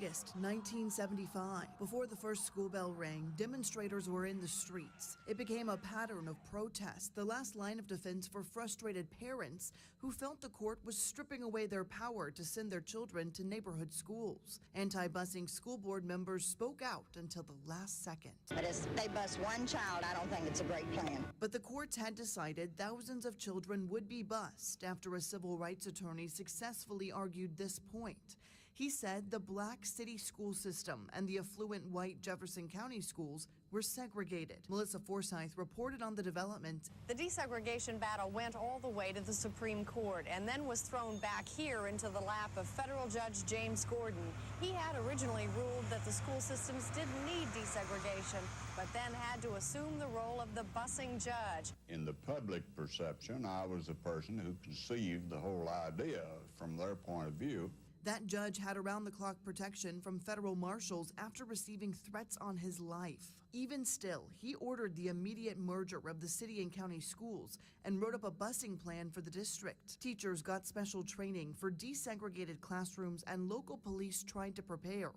August 1975. Before the first school bell rang, demonstrators were in the streets. It became a pattern of protest, the last line of defense for frustrated parents who felt the court was stripping away their power to send their children to neighborhood schools. Anti-busing school board members spoke out until the last second. But if they bus one child, I don't think it's a great plan. But the courts had decided thousands of children would be bused after a civil rights attorney successfully argued this point. He said the black city school system and the affluent white Jefferson County schools were segregated. Melissa Forsyth reported on the development. The desegregation battle went all the way to the Supreme Court and then was thrown back here into the lap of federal Judge James Gordon. He had originally ruled that the school systems didn't need desegregation, but then had to assume the role of the busing judge. In the public perception, I was the person who conceived the whole idea from their point of view. That judge had around-the-clock protection from federal marshals after receiving threats on his life. Even still, he ordered the immediate merger of the city and county schools and wrote up a busing plan for the district. Teachers got special training for desegregated classrooms, and local police tried to prepare.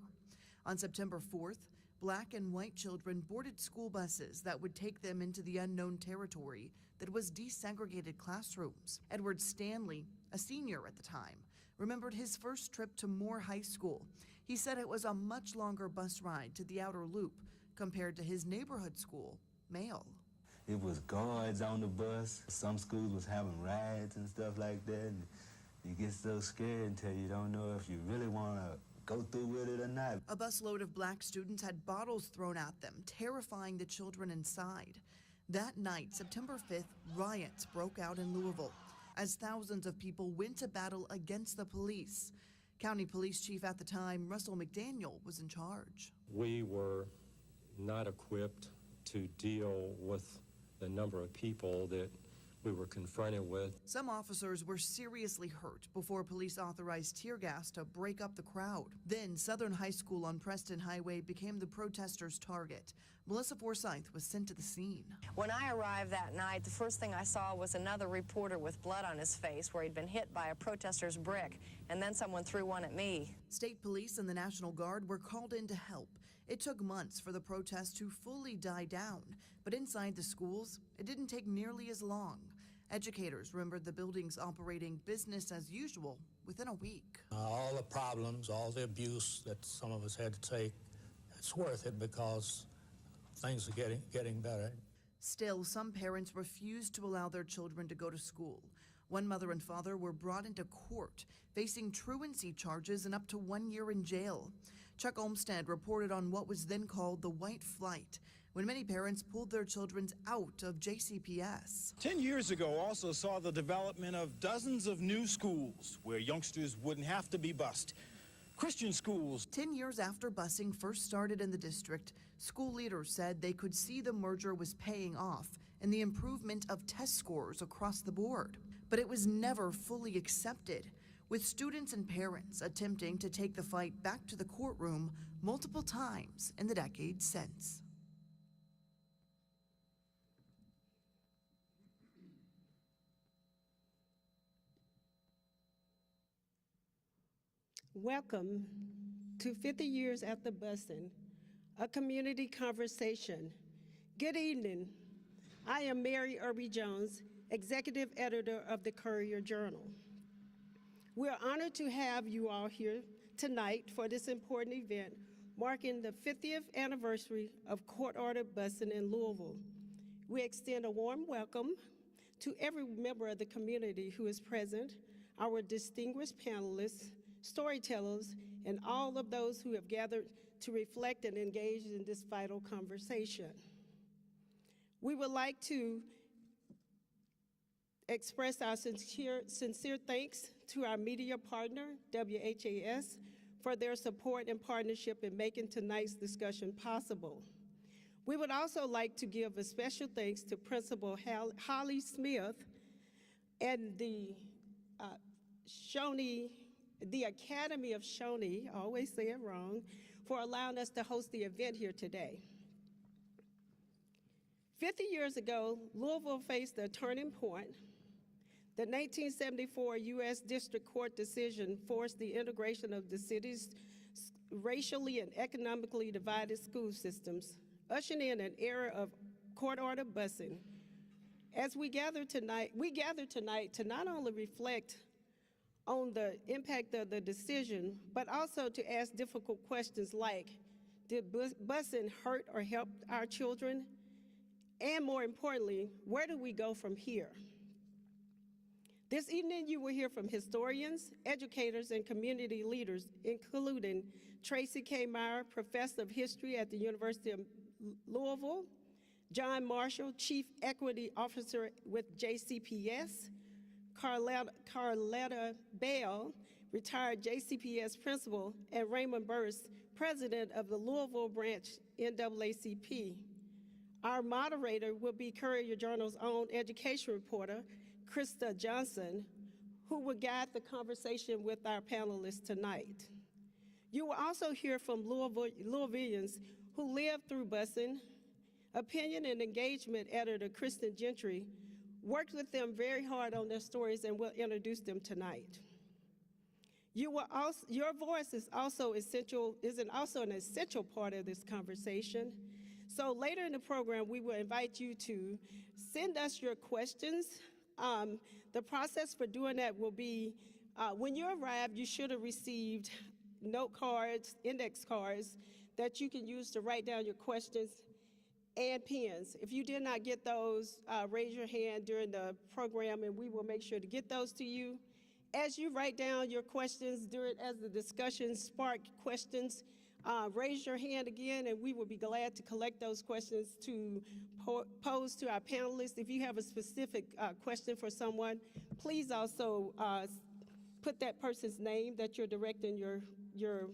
On September 4th, black and white children boarded school buses that would take them into the unknown territory that was desegregated classrooms. Edward Stanley, a senior at the time, remembered his first trip to Moore High School. He said it was a much longer bus ride to the outer loop compared to his neighborhood school, Male. It was guards on the bus. Some schools was having riots and stuff like that. And you get so scared until you don't know if you really want to go through with it or not. A busload of black students had bottles thrown at them, terrifying the children inside. That night, September 5th, riots broke out in Louisville as thousands of people went to battle against the police. County Police Chief at the time, Russell McDaniel, was in charge. We were not equipped to deal with the number of people that we were confronted with. Some officers were seriously hurt before police authorized tear gas to break up the crowd. Then Southern High School on Preston Highway became the protesters' target. Melissa Forsyth was sent to the scene. When I arrived that night, the first thing I saw was another reporter with blood on his face where he'd been hit by a protester's brick, and then someone threw one at me. State police and the National Guard were called in to help. It took months for the protests to fully die down, but inside the schools, it didn't take nearly as long. Educators remembered the buildings operating business as usual within a week. All the problems, all the abuse that some of us had to take, it's worth it because things are getting better. Still, some parents refused to allow their children to go to school. One mother and father were brought into court, facing truancy charges and up to 1 year in jail. Chuck Olmstead reported on what was then called the white flight, when many parents pulled their children out of JCPS. 10 years ago also saw the development of dozens of new schools where youngsters wouldn't have to be bused. Christian schools. 10 years after busing first started in the district, school leaders said they could see the merger was paying off and the improvement of test scores across the board. But it was never fully accepted, with students and parents attempting to take the fight back to the courtroom multiple times in the decades since. Welcome to 50 Years After Busing, a community conversation. Good evening. I am Mary Irby Jones, Executive Editor of the Courier Journal. We're honored to have you all here tonight for this important event marking the 50th anniversary of court-ordered busing in Louisville. We extend a warm welcome to every member of the community who is present, our distinguished panelists, storytellers, and all of those who have gathered to reflect and engage in this vital conversation. We would like to express our sincere thanks to our media partner, WHAS, for their support and partnership in making tonight's discussion possible. We would also like to give a special thanks to Principal Holly Smith and the Academy of Shawnee, I always say it wrong, for allowing us to host the event here today. 50 years ago, Louisville faced a turning point. The 1974 U.S. District Court decision forced the integration of the city's racially and economically divided school systems, ushering in an era of court-ordered busing. As we gather tonight to not only reflect on the impact of the decision, but also to ask difficult questions like, did busing hurt or help our children? And more importantly, where do we go from here? This evening, you will hear from historians, educators, and community leaders, including Tracy K. Meyer, Professor of History at the University of Louisville, John Marshall, Chief Equity Officer with JCPS, Carletta Bell, retired JCPS Principal, and Raymond Burst, President of the Louisville Branch NAACP. Our moderator will be Courier Journal's own education reporter, Krista Johnson, who will guide the conversation with our panelists tonight. You will also hear from Louisvillians who lived through busing. Opinion and engagement editor Kristen Gentry worked with them very hard on their stories and will introduce them tonight. Your voice is also an essential part of this conversation. So later in the program, we will invite you to send us your questions. The process for doing that will be, when you arrive, you should have received note cards, index cards, that you can use to write down your questions, and pens. If you did not get those, raise your hand during the program and we will make sure to get those to you. As you write down your questions as the discussion spark questions, raise your hand again and we will be glad to collect those questions to pose to our panelists. If you have a specific question for someone, please also put that person's name that you're directing your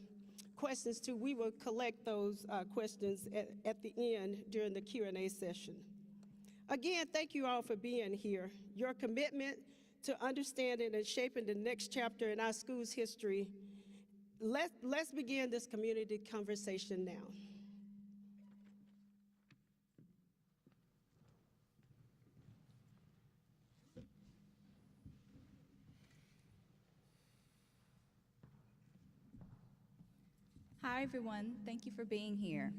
questions to. We will collect those questions at the end during the Q&A session. Again, thank you all for being here. Your commitment to understanding and shaping the next chapter in our school's history. Let's begin this community conversation now. Hi, everyone. Thank you for being here.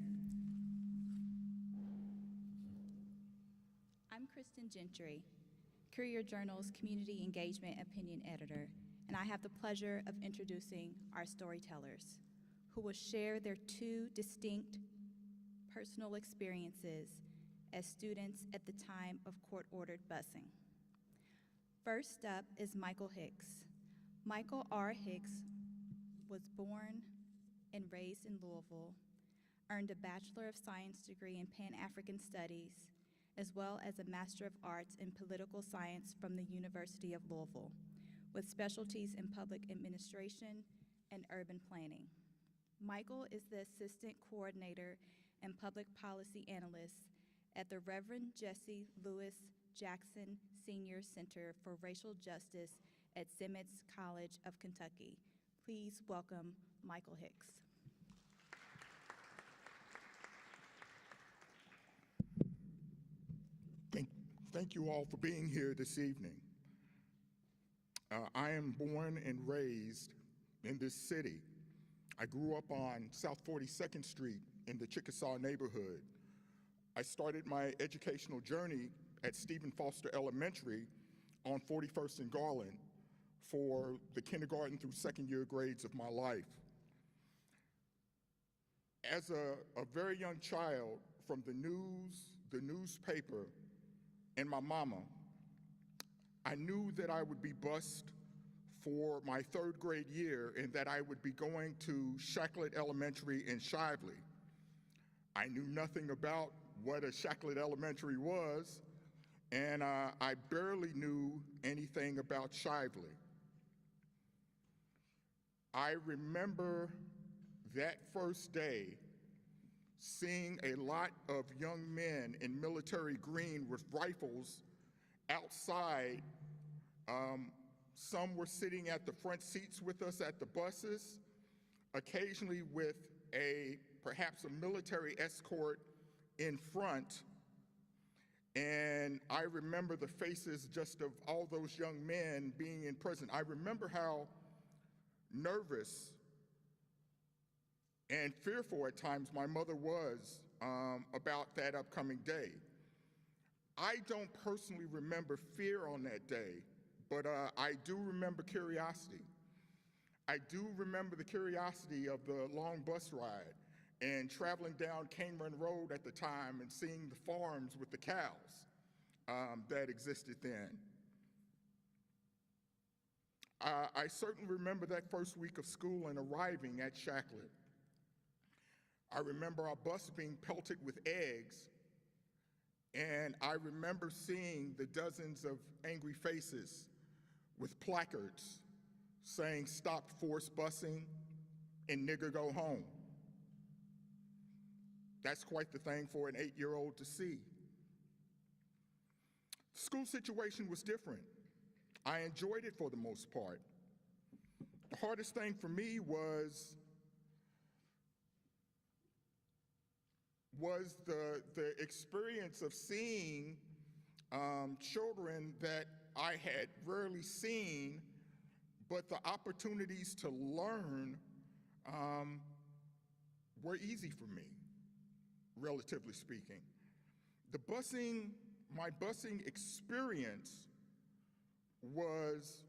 I'm Kristen Gentry, Courier Journal's Community Engagement Opinion Editor, and I have the pleasure of introducing our storytellers, who will share their two distinct personal experiences as students at the time of court-ordered busing. First up is Michael Hicks. Michael R. Hicks was born and raised in Louisville, earned a Bachelor of Science degree in Pan-African Studies, as well as a Master of Arts in Political Science from the University of Louisville, with specialties in public administration and urban planning. Michael is the Assistant Coordinator and Public Policy Analyst at the Reverend Jesse Lewis Jackson Senior Center for Racial Justice at Simmons College of Kentucky. Please welcome Michael Hicks. Thank you all for being here this evening. I am born and raised in this city. I grew up on South 42nd Street in the Chickasaw neighborhood. I started my educational journey at Stephen Foster Elementary on 41st and Garland for the kindergarten through second year grades of my life. As a very young child, from the news, the newspaper, and my mama, I knew that I would be bused for my third grade year and that I would be going to Shacklet Elementary in Shively. I knew nothing about what a Shacklet Elementary was, and I barely knew anything about Shively. I remember that first day seeing a lot of young men in military green with rifles outside. Some were sitting at the front seats with us at the buses, occasionally with perhaps a military escort in front. And I remember the faces just of all those young men being in prison. I remember how nervous and fearful at times my mother was about that upcoming day. I don't personally remember fear on that day, but I do remember curiosity. I do remember the curiosity of the long bus ride and traveling down Cane Run Road at the time and seeing the farms with the cows that existed then. I certainly remember that first week of school and arriving at Shacklet. I remember our bus being pelted with eggs, and I remember seeing the dozens of angry faces with placards saying "Stop forced busing" and "Nigger go home." That's quite the thing for an 8-year-old to see. The school situation was different. I enjoyed it for the most part. The hardest thing for me was the experience of seeing children that I had rarely seen, but the opportunities to learn were easy for me, relatively speaking. My busing experience was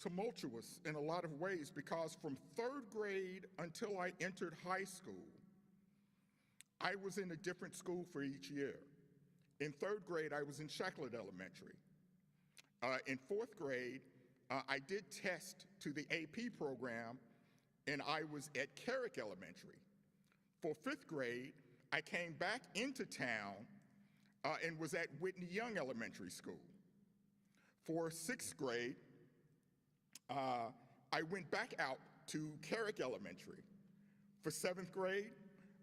tumultuous in a lot of ways because from 3rd grade until I entered high school, I was in a different school for each year. In 3rd grade, I was in Shacklet Elementary. In 4th grade, I did test to the AP program, and I was at Carrick Elementary. For 5th grade, I came back into town and was at Whitney Young Elementary School. For 6th grade, I went back out to Carrick Elementary. For 7th grade,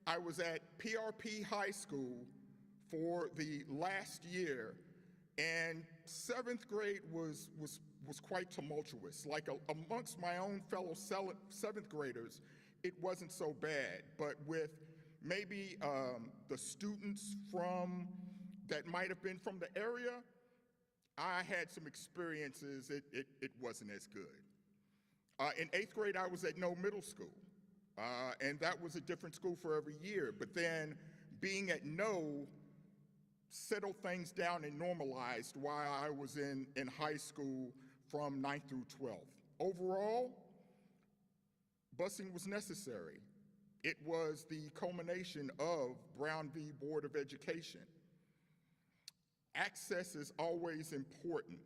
I was at PRP High School for the last year, and 7th grade was quite tumultuous. Like amongst my own fellow 7th graders, it wasn't so bad, but with maybe the students that might have been from the area, I had some experiences, it wasn't as good. In 8th grade, I was at No Middle School, and that was a different school for every year, but then being at No settled things down and normalized while I was in high school from 9th through 12th. Overall, busing was necessary. It was the culmination of Brown v. Board of Education. Access is always important.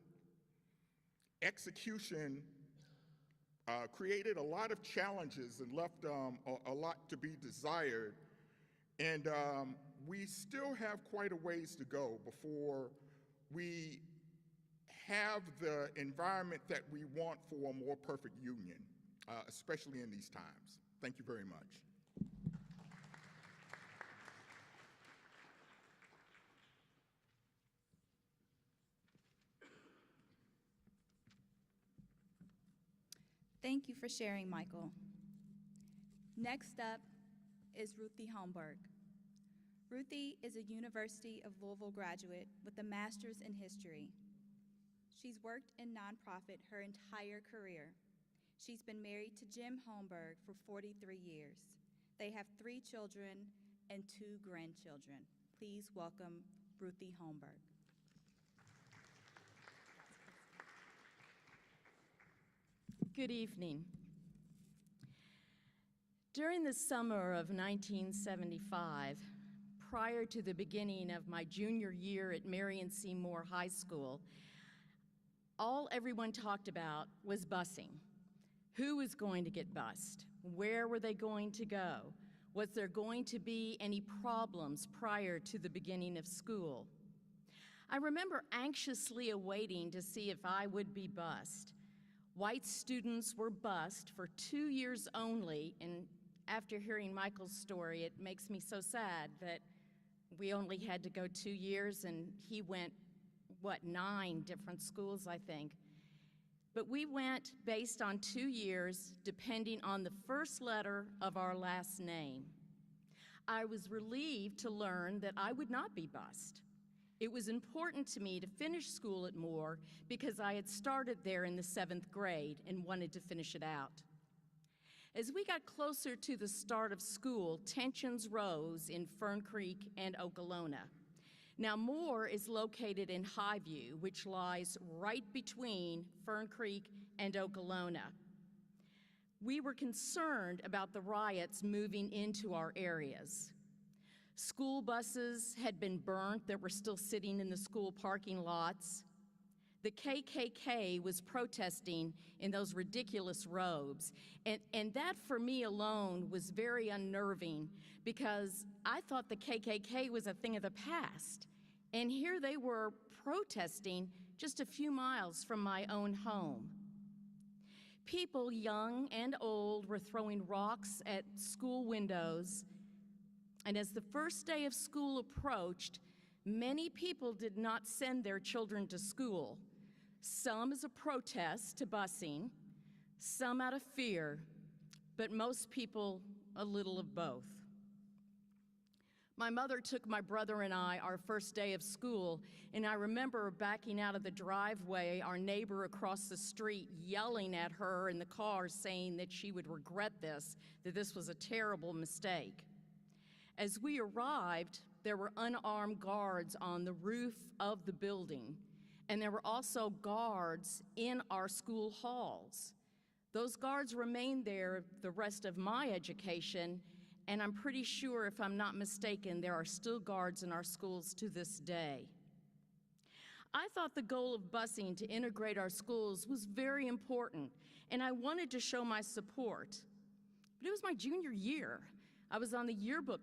Execution created a lot of challenges and left a lot to be desired, and we still have quite a ways to go before we have the environment that we want for a more perfect union, especially in these times. Thank you very much. Thank you for sharing, Michael. Next up is Ruthie Holmberg. Ruthie is a University of Louisville graduate with a master's in history. She's worked in nonprofit her entire career. She's been married to Jim Holmberg for 43 years. They have 3 children and 2 grandchildren. Please welcome Ruthie Holmberg. Good evening. During the summer of 1975, prior to the beginning of my junior year at Marion C. Moore High School, all everyone talked about was busing. Who was going to get bused? Where were they going to go? Was there going to be any problems prior to the beginning of school? I remember anxiously awaiting to see if I would be bused. White students were bused for 2 years only, and after hearing Michael's story, it makes me so sad that we only had to go 2 years, and he went, 9 different schools, I think. But we went based on 2 years, depending on the first letter of our last name. I was relieved to learn that I would not be bused. It was important to me to finish school at Moore because I had started there in the 7th grade and wanted to finish it out. As we got closer to the start of school, tensions rose in Fern Creek and Okolona. Now, Moore is located in Highview, which lies right between Fern Creek and Okolona. We were concerned about the riots moving into our areas. School buses had been burnt that were still sitting in the school parking lots. The KKK was protesting in those ridiculous robes, and that for me alone was very unnerving because I thought the KKK was a thing of the past, and here they were protesting just a few miles from my own home. People, young and old, were throwing rocks at school windows, and as the first day of school approached, many people did not send their children to school, some as a protest to busing, some out of fear, but most people a little of both. My mother took my brother and I our first day of school, and I remember backing out of the driveway, our neighbor across the street yelling at her in the car saying that she would regret this, that this was a terrible mistake. As we arrived, there were unarmed guards on the roof of the building, and there were also guards in our school halls. Those guards remained there the rest of my education, and I'm pretty sure, if I'm not mistaken, there are still guards in our schools to this day. I thought the goal of busing to integrate our schools was very important, and I wanted to show my support. But it was my junior year. I was on the yearbook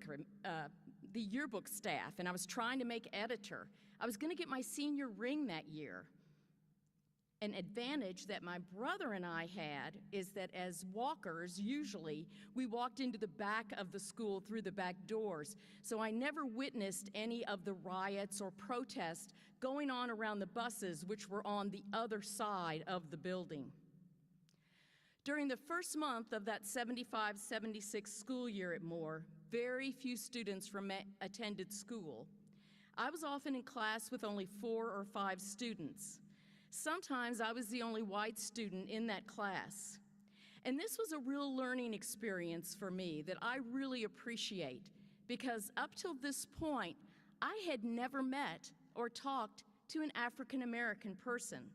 staff, and I was trying to make editor. I was gonna get my senior ring that year. An advantage that my brother and I had is that as walkers, usually, we walked into the back of the school through the back doors, so I never witnessed any of the riots or protests going on around the buses, which were on the other side of the building. During the first month of that 75-76 school year at Moore, very few students attended school. I was often in class with only 4 or 5 students. Sometimes I was the only white student in that class. And this was a real learning experience for me that I really appreciate, because up till this point, I had never met or talked to an African American person.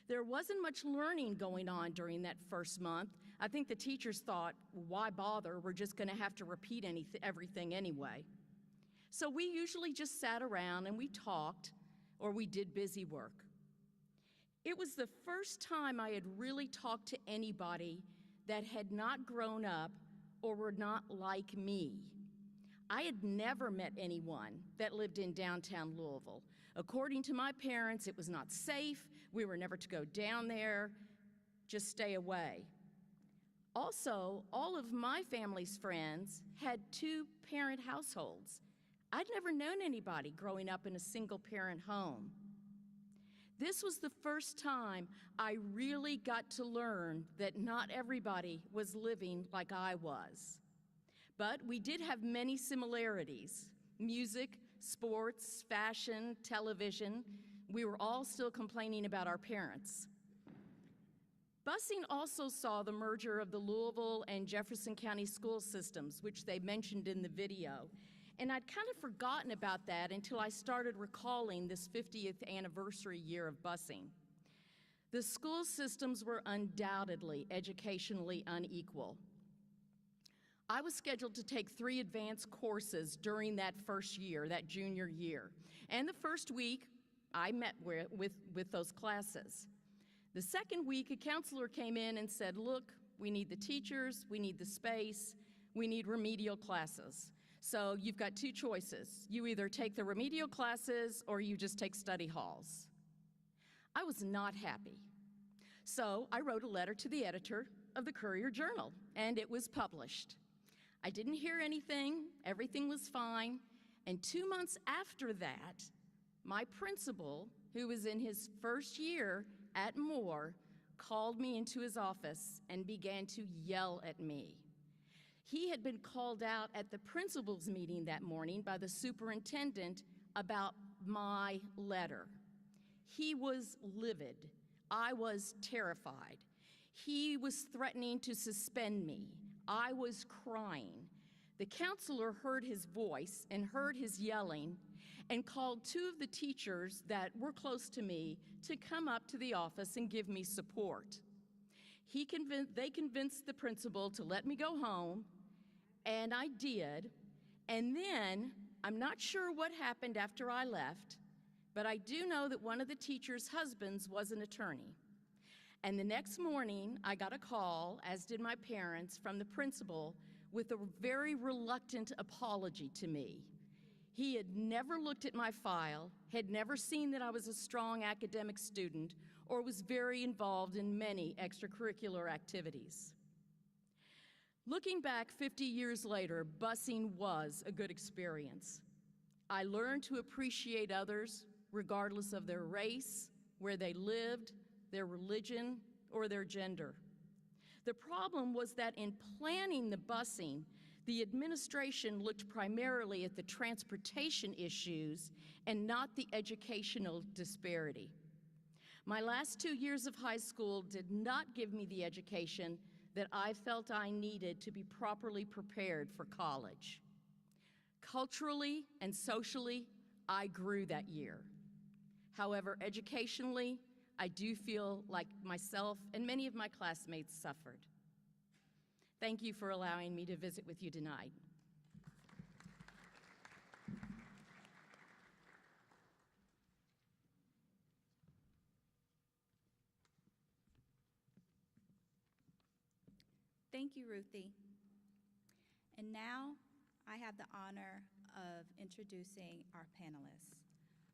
There wasn't much learning going on during that first month. I think the teachers thought, why bother? We're just gonna have to repeat everything anyway. So we usually just sat around and we talked, or we did busy work. It was the first time I had really talked to anybody that had not grown up or were not like me. I had never met anyone that lived in downtown Louisville. According to my parents, it was not safe. We were never to go down there. Just stay away. Also, all of my family's friends had 2-parent households. I'd never known anybody growing up in a single-parent home. This was the first time I really got to learn that not everybody was living like I was. But we did have many similarities: music, sports, fashion, television. We were all still complaining about our parents. Busing also saw the merger of the Louisville and Jefferson County school systems, which they mentioned in the video. And I'd kind of forgotten about that until I started recalling this 50th anniversary year of busing. The school systems were undoubtedly educationally unequal. I was scheduled to take 3 advanced courses during that first year, that junior year. And the first week, I met with those classes. The second week, a counselor came in and said, look, we need the teachers, we need the space, we need remedial classes. So you've got 2 choices. You either take the remedial classes or you just take study halls. I was not happy. So I wrote a letter to the editor of the Courier Journal, and it was published. I didn't hear anything, everything was fine, and 2 months after that, my principal, who was in his first year at Moore, called me into his office and began to yell at me. He had been called out at the principal's meeting that morning by the superintendent about my letter. He was livid. I was terrified. He was threatening to suspend me. I was crying. The counselor heard his voice and heard his yelling and called two of the teachers that were close to me to come up to the office and give me support. They convinced the principal to let me go home, and I did. And then, I'm not sure what happened after I left, but I do know that one of the teachers' husbands was an attorney. And the next morning, I got a call, as did my parents, from the principal with a very reluctant apology to me. He had never looked at my file, had never seen that I was a strong academic student, or was very involved in many extracurricular activities. Looking back 50 years later, busing was a good experience. I learned to appreciate others regardless of their race, where they lived, their religion, or their gender. The problem was that in planning the busing, the administration looked primarily at the transportation issues and not the educational disparity. My last 2 years of high school did not give me the education that I felt I needed to be properly prepared for college. Culturally and socially, I grew that year. However, educationally, I do feel like myself and many of my classmates suffered. Thank you for allowing me to visit with you tonight. Thank you, Ruthie. And now I have the honor of introducing our panelists.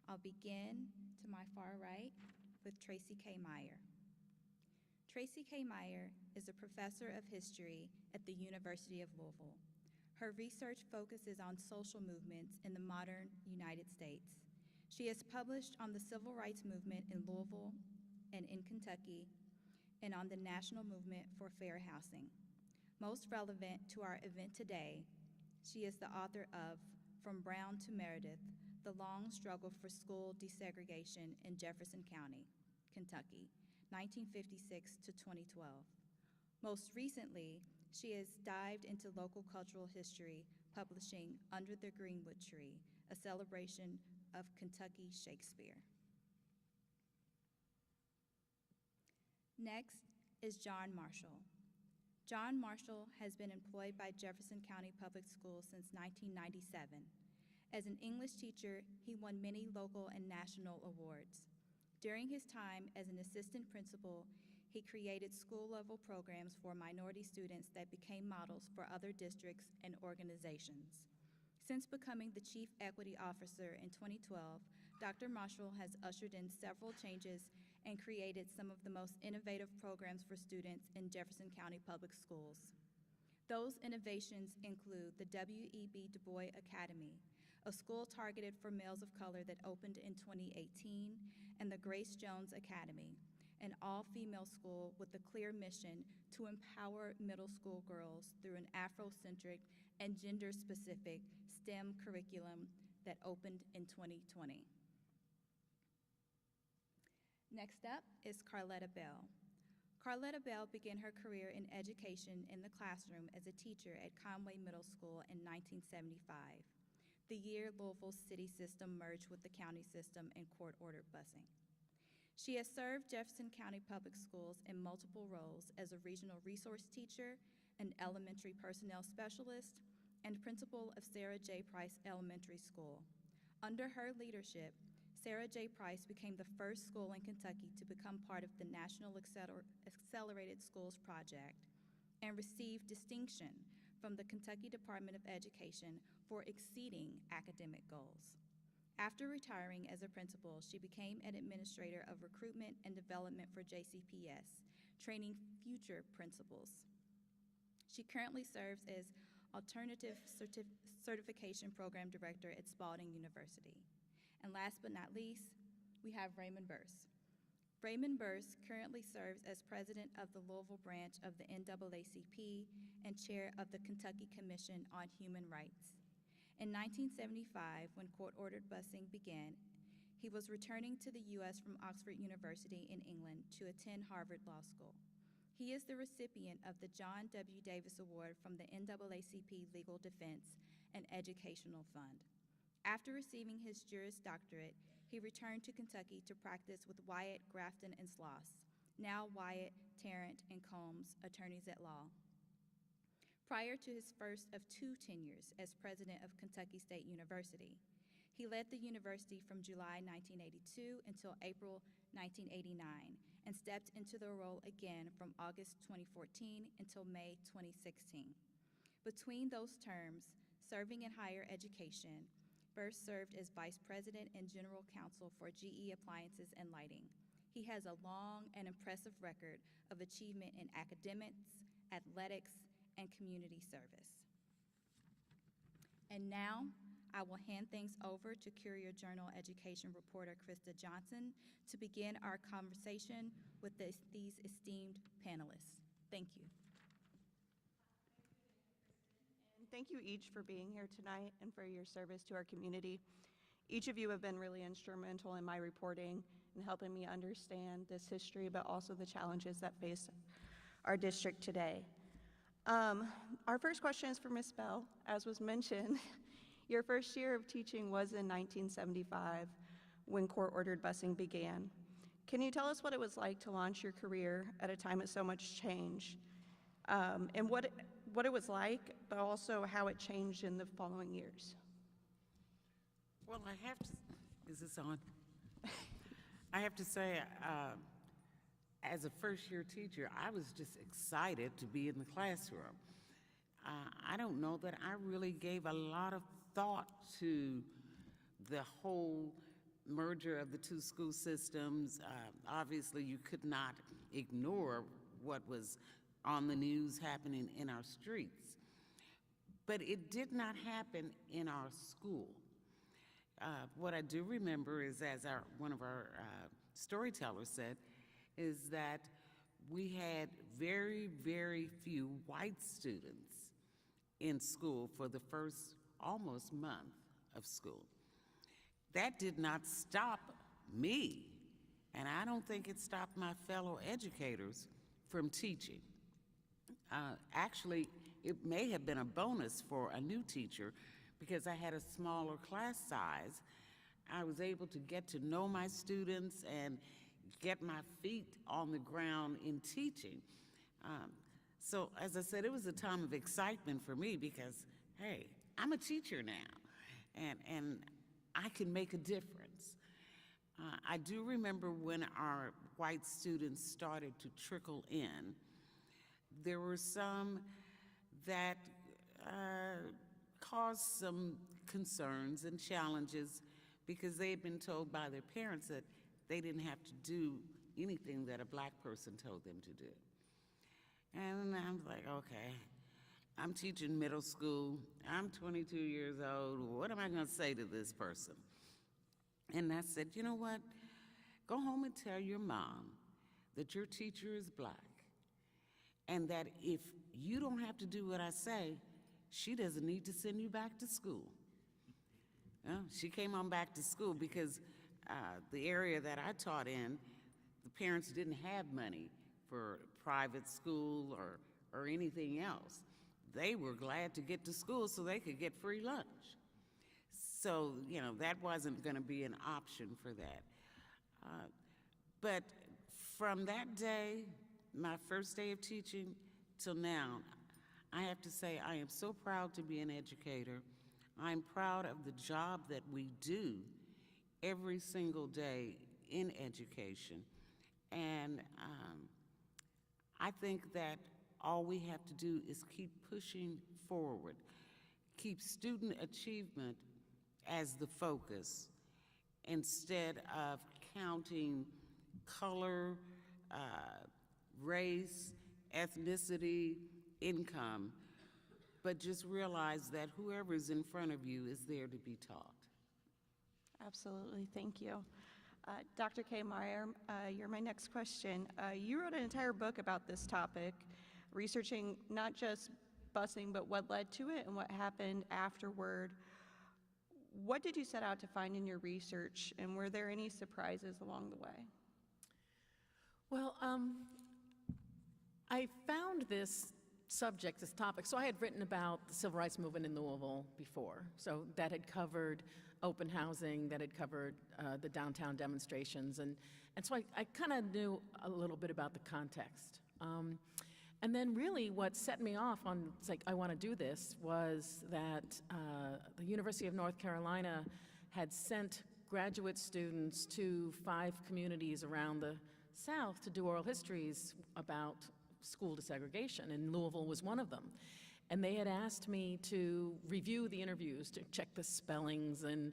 I'll begin to my far right with Tracy K. Meyer. Tracy K. Meyer is a professor of history at the University of Louisville. Her research focuses on social movements in the modern United States. She has published on the civil rights movement in Louisville and in Kentucky, and on the national movement for fair housing. Most relevant to our event today, she is the author of From Brown to Meredith, The Long Struggle for School Desegregation in Jefferson County, Kentucky, 1956 to 2012. Most recently, she has dived into local cultural history, publishing Under the Greenwood Tree, a celebration of Kentucky Shakespeare. Next is John Marshall. John Marshall has been employed by Jefferson County Public Schools since 1997. As an English teacher, he won many local and national awards. During his time as an assistant principal, he created school-level programs for minority students that became models for other districts and organizations. Since becoming the Chief Equity Officer in 2012, Dr. Marshall has ushered in several changes and created some of the most innovative programs for students in Jefferson County Public Schools. Those innovations include the W.E.B. Du Bois Academy, a school targeted for males of color that opened in 2018, and the Grace Jones Academy, an all-female school with a clear mission to empower middle school girls through an Afrocentric and gender-specific STEM curriculum that opened in 2020. Next up is Carletta Bell. Carletta Bell began her career in education in the classroom as a teacher at Conway Middle School in 1975, the year Louisville's city system merged with the county system and court-ordered busing. She has served Jefferson County Public Schools in multiple roles as a regional resource teacher, an elementary personnel specialist, and principal of Sarah J. Price Elementary School. Under her leadership, Sarah J. Price became the first school in Kentucky to become part of the National Accelerated Schools Project and received distinction from the Kentucky Department of Education for exceeding academic goals. After retiring as a principal, she became an administrator of recruitment and development for JCPS, training future principals. She currently serves as Alternative Certification Program Director at Spalding University. And last but not least, we have Raymond Burse. Raymond Burse currently serves as president of the Louisville branch of the NAACP and chair of the Kentucky Commission on Human Rights. In 1975, when court-ordered busing began, he was returning to the U.S. from Oxford University in England to attend Harvard Law School. He is the recipient of the John W. Davis Award from the NAACP Legal Defense and Educational Fund. After receiving his Juris Doctorate, he returned to Kentucky to practice with Wyatt, Grafton, and Sloss, now Wyatt, Tarrant, and Combs, attorneys at law. Prior to his first of 2 tenures as president of Kentucky State University, he led the university from July 1982 until April 1989 and stepped into the role again from August 2014 until May 2016. Between those terms, serving in higher education, first served as Vice President and General Counsel for GE Appliances and Lighting. He has a long and impressive record of achievement in academics, athletics, and community service. And now, I will hand things over to Courier Journal education reporter Krista Johnson to begin our conversation with these esteemed panelists. Thank you. And thank you each for being here tonight and for your service to our community. Each of you have been really instrumental in my reporting and helping me understand this history, but also the challenges that face our district today. Our first question is for Ms. Bell. As was mentioned, your first year of teaching was in 1975 when court-ordered busing began. Can you tell us what it was like to launch your career at a time of so much change, and what it was like, but also how it changed in the following years? Well, I have to, is this on? I have to say, as a first-year teacher, I was just excited to be in the classroom. I don't know that I really gave a lot of thought to the whole merger of the 2 school systems. Obviously, you could not ignore what was on the news happening in our streets. But it did not happen in our school. What I do remember is, as one of our storytellers said, is that we had very, very few white students in school for the first almost month of school. That did not stop me, and I don't think it stopped my fellow educators from teaching. Actually, it may have been a bonus for a new teacher because I had a smaller class size. I was able to get to know my students and get my feet on the ground in teaching. So as I said, it was a time of excitement for me because, hey, I'm a teacher now, and I can make a difference. I do remember when our white students started to trickle in, there were some that caused some concerns and challenges because they had been told by their parents that they didn't have to do anything that a black person told them to do. And I was like, okay, I'm teaching middle school, I'm 22 years old, what am I gonna say to this person? And I said, you know what, go home and tell your mom that your teacher is black, and that if you don't have to do what I say, she doesn't need to send you back to school. She came on back to school because the area that I taught in, the parents didn't have money for private school or anything else. They were glad to get to school so they could get free lunch. So, you know, that wasn't going to be an option for that. But from that day, my first day of teaching till now, I have to say I am so proud to be an educator. I'm proud of the job that we do every single day in education. And I think that all we have to do is keep pushing forward, keep student achievement as the focus instead of counting color, race, ethnicity, income, but just realize that whoever's in front of you is there to be taught. Absolutely, thank you. Dr. K. Meyer, you're my next question. You wrote an entire book about this topic, researching not just busing, but what led to it and what happened afterward. What did you set out to find in your research, and were there any surprises along the way? Well, I found this subject, this topic, so I had written about the civil rights movement in Louisville before. So that had covered open housing, that had covered the downtown demonstrations, and so I kind of knew a little bit about the context. And then really what set me off on, it's like, I want to do this, was that the University of North Carolina had sent graduate students to 5 communities around the South to do oral histories about school desegregation, and Louisville was one of them. And they had asked me to review the interviews, to check the spellings and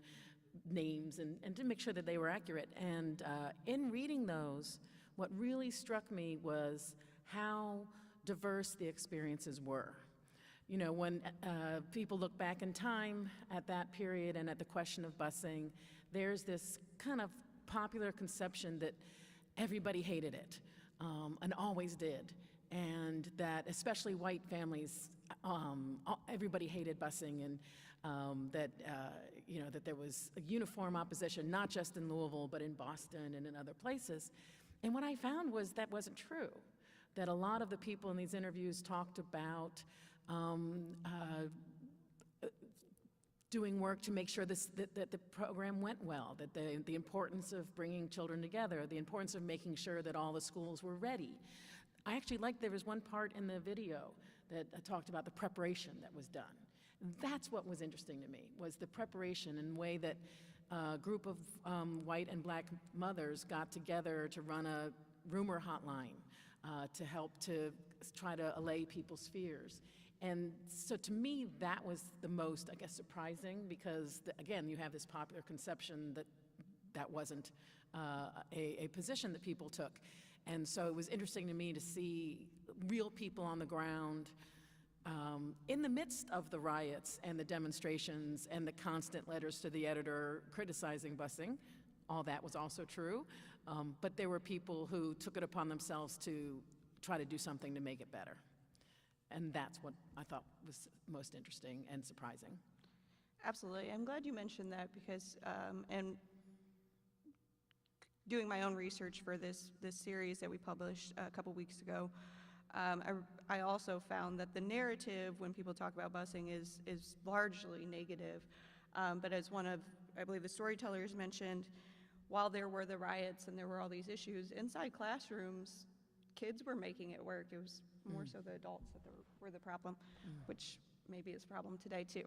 names, and to make sure that they were accurate. And in reading those, what really struck me was how diverse the experiences were. You know, when people look back in time at that period and at the question of busing, there's this kind of popular conception that everybody hated it, and always did, and that especially white families, everybody hated busing, and that you know, that there was a uniform opposition, not just in Louisville, but in Boston and in other places. And what I found was that wasn't true, that a lot of the people in these interviews talked about doing work to make sure that the program went well, that the importance of bringing children together, the importance of making sure that all the schools were ready. I actually liked, there was one part in the video that talked about the preparation that was done. That's what was interesting to me, was the preparation and the way that a group of white and black mothers got together to run a rumor hotline to help to try to allay people's fears. And so to me, that was the most, I guess, surprising, because, again, you have this popular conception that that wasn't a position that people took. And so it was interesting to me to see real people on the ground in the midst of the riots and the demonstrations and the constant letters to the editor criticizing busing. All that was also true. But there were people who took it upon themselves to try to do something to make it better. And that's what I thought was most interesting and surprising. Absolutely. I'm glad you mentioned that, because, and doing my own research for this series that we published a couple weeks ago, I also found that the narrative when people talk about busing is largely negative. But as one of, I believe, the storytellers mentioned, while there were the riots and there were all these issues, inside classrooms, kids were making it work. It was more so the adults that were the problem, which maybe is a problem today too.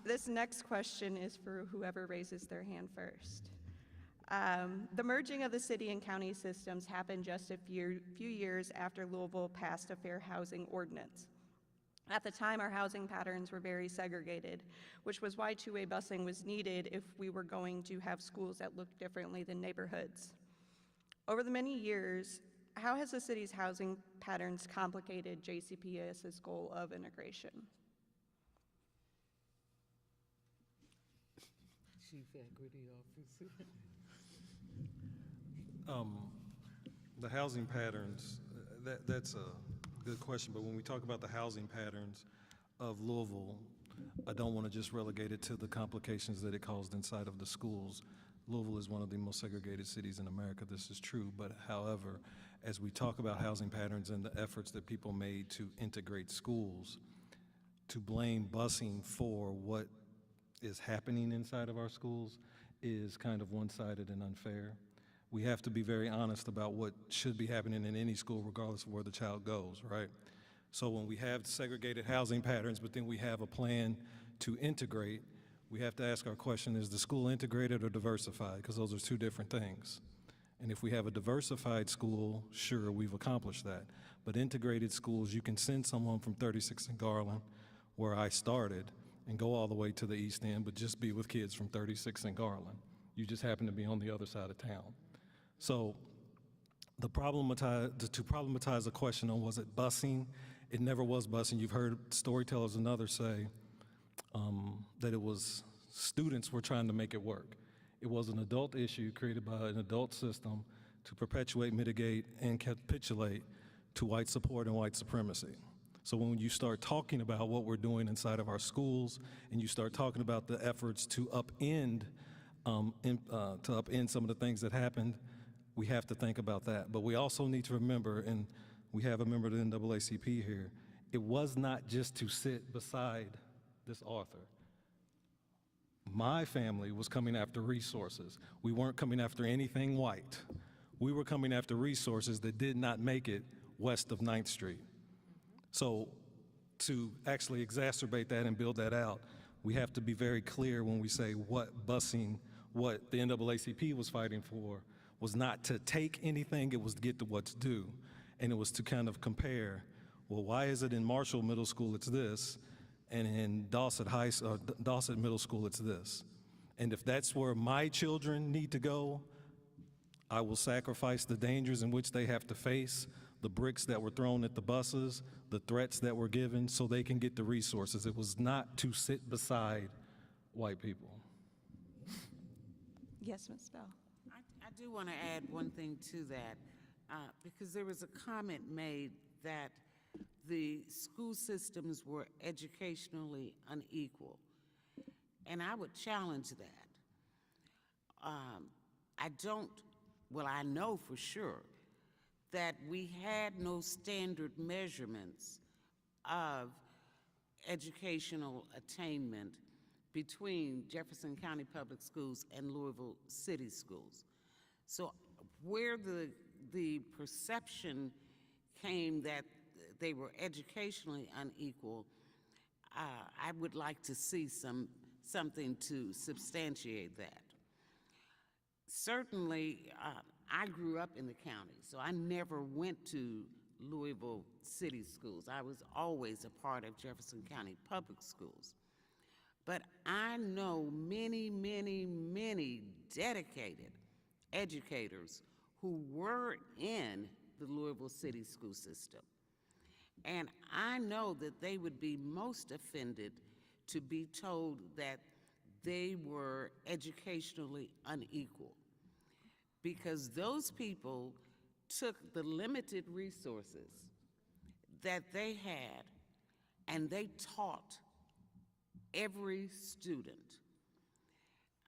This next question is for whoever raises their hand first. The merging of the city and county systems happened just a few years after Louisville passed a fair housing ordinance. At the time, our housing patterns were very segregated, which was why two-way busing was needed if we were going to have schools that looked differently than neighborhoods. Over the many years, how has the city's housing patterns complicated JCPS's goal of integration? Chief Equity Officer. The housing patterns, that's a good question, but when we talk about the housing patterns of Louisville, I don't want to just relegate it to the complications that it caused inside of the schools. Louisville is one of the most segregated cities in America, this is true, but however, as we talk about housing patterns and the efforts that people made to integrate schools, to blame busing for what is happening inside of our schools is kind of one-sided and unfair. We have to be very honest about what should be happening in any school regardless of where the child goes, right? So when we have segregated housing patterns, but then we have a plan to integrate, we have to ask our question, is the school integrated or diversified? Because those are two different things. And if we have a diversified school, sure, we've accomplished that. But integrated schools, you can send someone from 36 and Garland, where I started, and go all the way to the East End, but just be with kids from 36 and Garland. You just happen to be on the other side of town. So to problematize the question on was it busing, it never was busing. You've heard storytellers and others say that it was students were trying to make it work. It was an adult issue created by an adult system to perpetuate, mitigate, and capitulate to white support and white supremacy. So when you start talking about what we're doing inside of our schools, and you start talking about the efforts to upend some of the things that happened, we have to think about that. But we also need to remember, and we have a member of the NAACP here. It was not just to sit beside this author. My family was coming after resources. We weren't coming after anything white. We were coming after resources that did not make it west of 9th Street. So to actually exacerbate that and build that out, we have to be very clear when we say what busing, what the NAACP was fighting for was not to take anything, it was to get to what's due. And it was to kind of compare, well, why is it in Marshall Middle School it's this, and in Dawson Middle School it's this? And if that's where my children need to go, I will sacrifice the dangers in which they have to face, the bricks that were thrown at the buses, the threats that were given, so they can get the resources. It was not to sit beside white people. Yes, Ms. Bell. I do want to add one thing to that, because there was a comment made that the school systems were educationally unequal, and I would challenge that. I know for sure that we had no standard measurements of educational attainment between Jefferson County Public Schools and Louisville City Schools. So where the perception came that they were educationally unequal, I would like to see something to substantiate that. Certainly, I grew up in the county, so I never went to Louisville City Schools. I was always a part of Jefferson County Public Schools. But I know many, many, many dedicated educators who were in the Louisville City school system. And I know that they would be most offended to be told that they were educationally unequal, because those people took the limited resources that they had and they taught every student.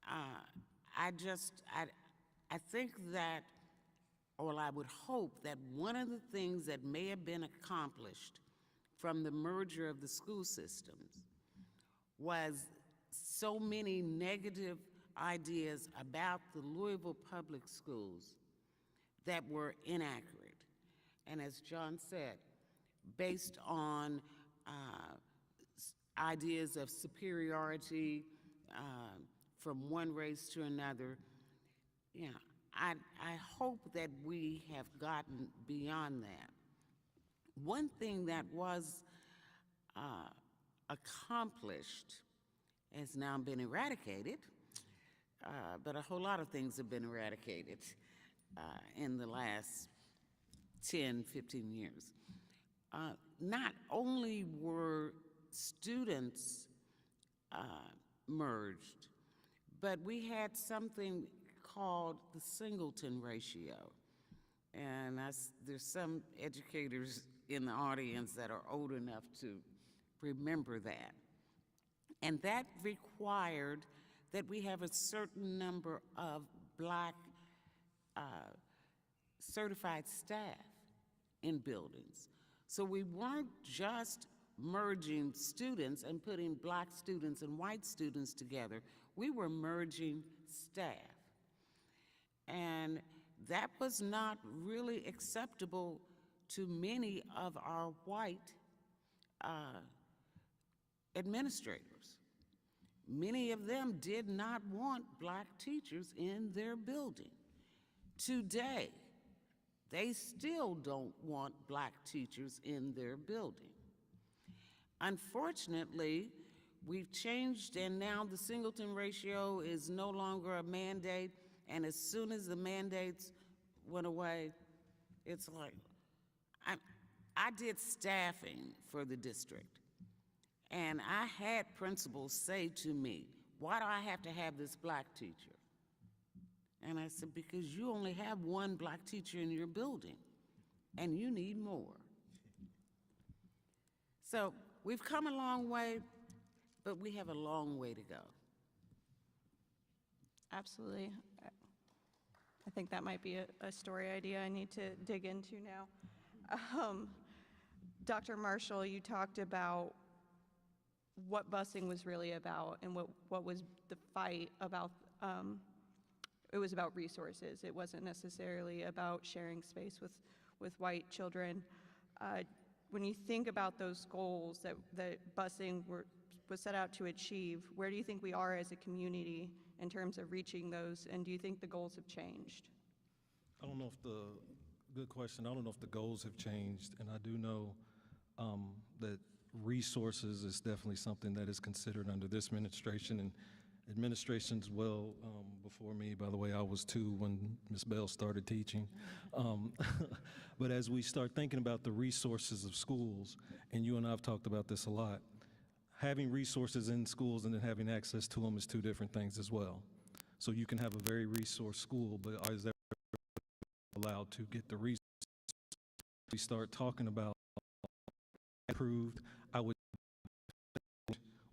I think that, or I would hope that one of the things that may have been accomplished from the merger of the school systems was so many negative ideas about the Louisville public schools that were inaccurate. And as John said, based on ideas of superiority from one race to another, I hope that we have gotten beyond that. One thing that was accomplished has now been eradicated, but a whole lot of things have been eradicated in the last 10, 15 years. Not only were students merged, but we had something called the Singleton ratio. And there's some educators in the audience that are old enough to remember that. And that required that we have a certain number of Black certified staff in buildings. So we weren't just merging students and putting Black students and white students together. We were merging staff. And that was not really acceptable to many of our white administrators. Many of them did not want Black teachers in their building. Today, they still don't want Black teachers in their building. Unfortunately, we've changed, and now the Singleton ratio is no longer a mandate, and as soon as the mandates went away, it's like, I did staffing for the district, and I had principals say to me, why do I have to have this Black teacher? And I said, because you only have one Black teacher in your building, and you need more. So we've come a long way, but we have a long way to go. Absolutely. I think that might be a story idea I need to dig into now. Dr. Marshall, you talked about what busing was really about and what was the fight about. It was about resources. It wasn't necessarily about sharing space with white children. When you think about those goals that busing was set out to achieve, where do you think we are as a community in terms of reaching those, and do you think the goals have changed? I don't know if good question. I don't know if the goals have changed, and I do know that resources is definitely something that is considered under this administration, and administrations well before me. By the way, I was 2 when Ms. Bell started teaching. But as we start thinking about the resources of schools, and you and I have talked about this a lot, having resources in schools and then having access to them is 2 different things as well. So you can have a very resource school, but is there allowed to get the resources? We start talking about improved.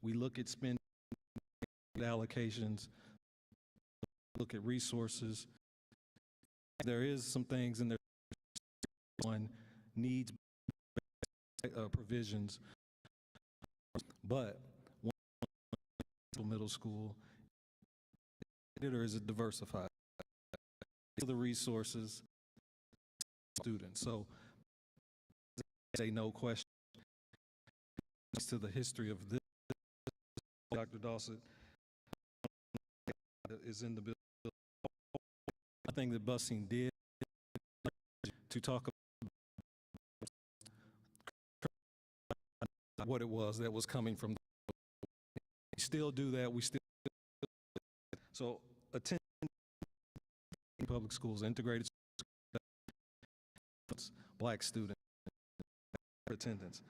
We look at spending allocations, look at resources. There is some things in there on needs provisions, but middle school, or is it diversified? The resources, students. So, say no question to the history of this. Dr. Dawson is in the bill. I think that busing did to talk about what it was that was coming from. We still do that. We still. So attend public schools, integrated black students, attendance,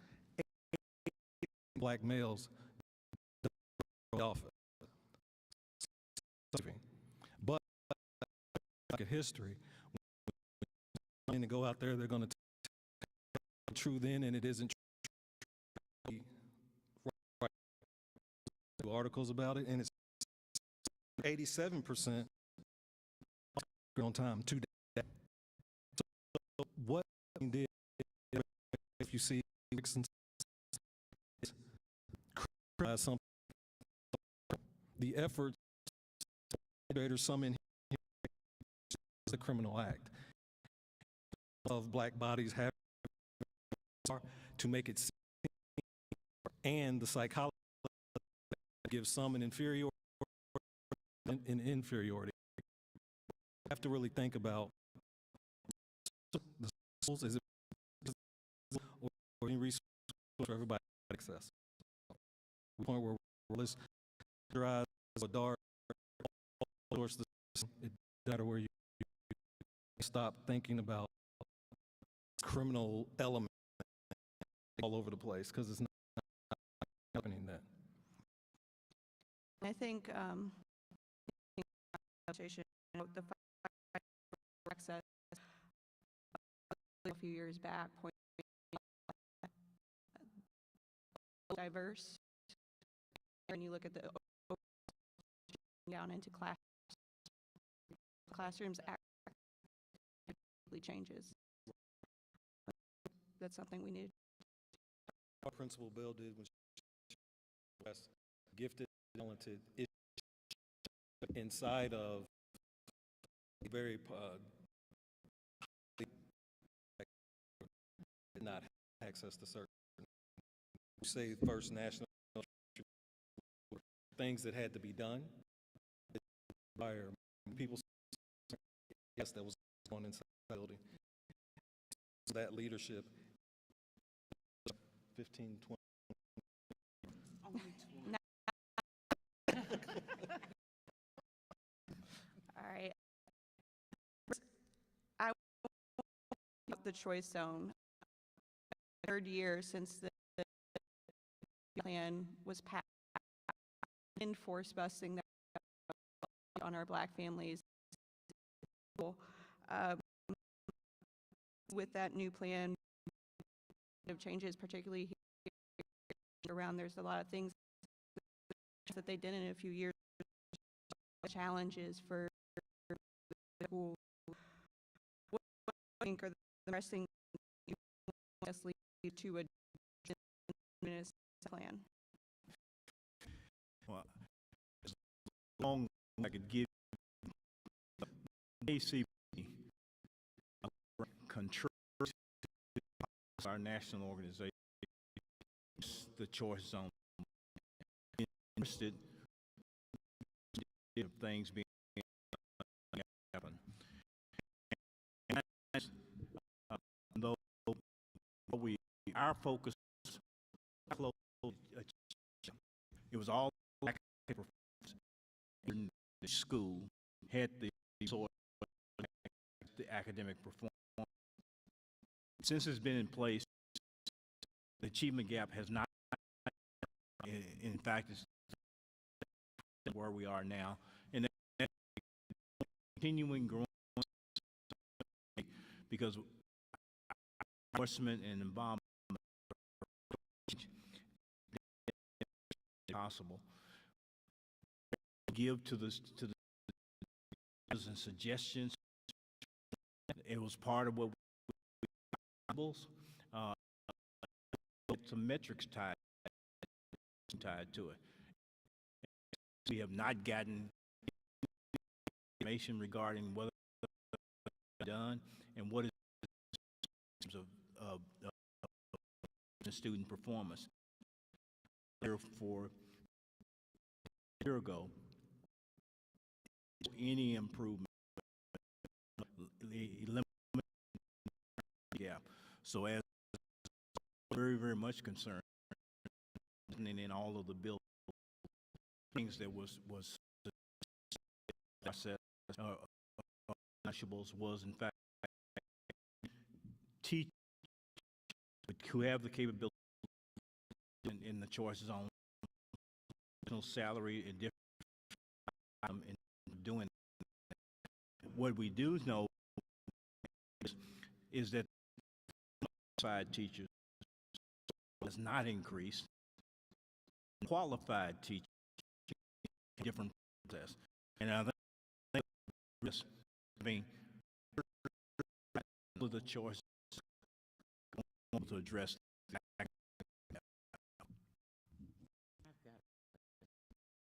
black males, office. But like a history, when they go out there, they're going to true then, and it isn't true. Articles about it, and it's 87% on time today. So what did if you see something, the effort some in the criminal act of black bodies have to make it, and the psychology gives some an inferiority. You have to really think about the schools. Is it or any resource for everybody to access? The point where let's drive a dark source, it matter where you stop thinking about criminal element all over the place, because it's not happening then. I think the access a few years back diverse, when you look at the down into classrooms actually changes. That's something we need. Our principal Bill did was gifted, talented inside of very not access to certain. Say first national things that had to be done. People, yes, that was going inside the building. So that leadership, 15, 20. All right. I the choice zone. 3rd year since the plan was passed, enforced busing that on our black families. With that new plan of changes, particularly around, there's a lot of things that they did in a few years, challenges for school. What do you think are the pressing us lead to a plan. Well, as long as I could give ACP control our national organization, the choice zone, interested in things being happen. And though our focus, it was all in the school had the sort of the academic performance. Since it's been in place, the achievement gap has not. In fact, it's where we are now, and that continuing growing because enforcement and environment possible. Give to the and suggestions. It was part of what some metrics tied to it. We have not gotten information regarding whether it's done and what is in terms of student performance. Therefore, a year ago, any improvement eliminate the gap. So as very, very much concerned in all of the buildings things that was process was in fact teachers who have the capability in the choices on salary and different in doing that. What we do know is that qualified teachers has not increased. Qualified teachers different process, and I think this being the choice to address.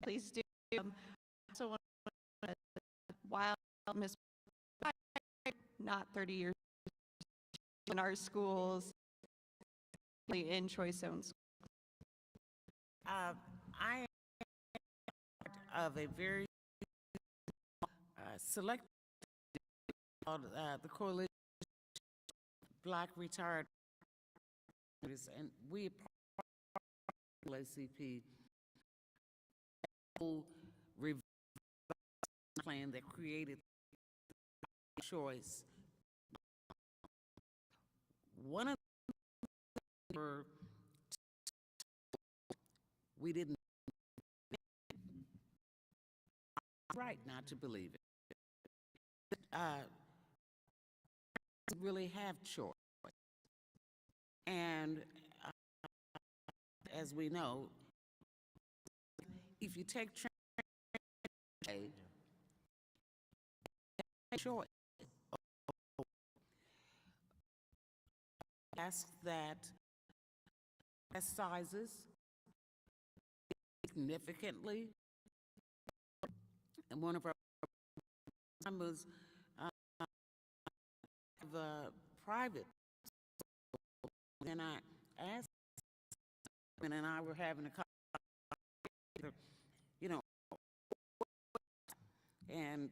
Please do. Also, while Ms. not 30 years in our schools, in choice zones. I am of a very select called the Coalition Black Retired, and we ACP review plan that created choice. One of the we didn't right not to believe it. Really have choice, and as we know, if you take choice, ask that sizes significantly, and one of our members the private, and I asked, and I were having a conversation, you know, and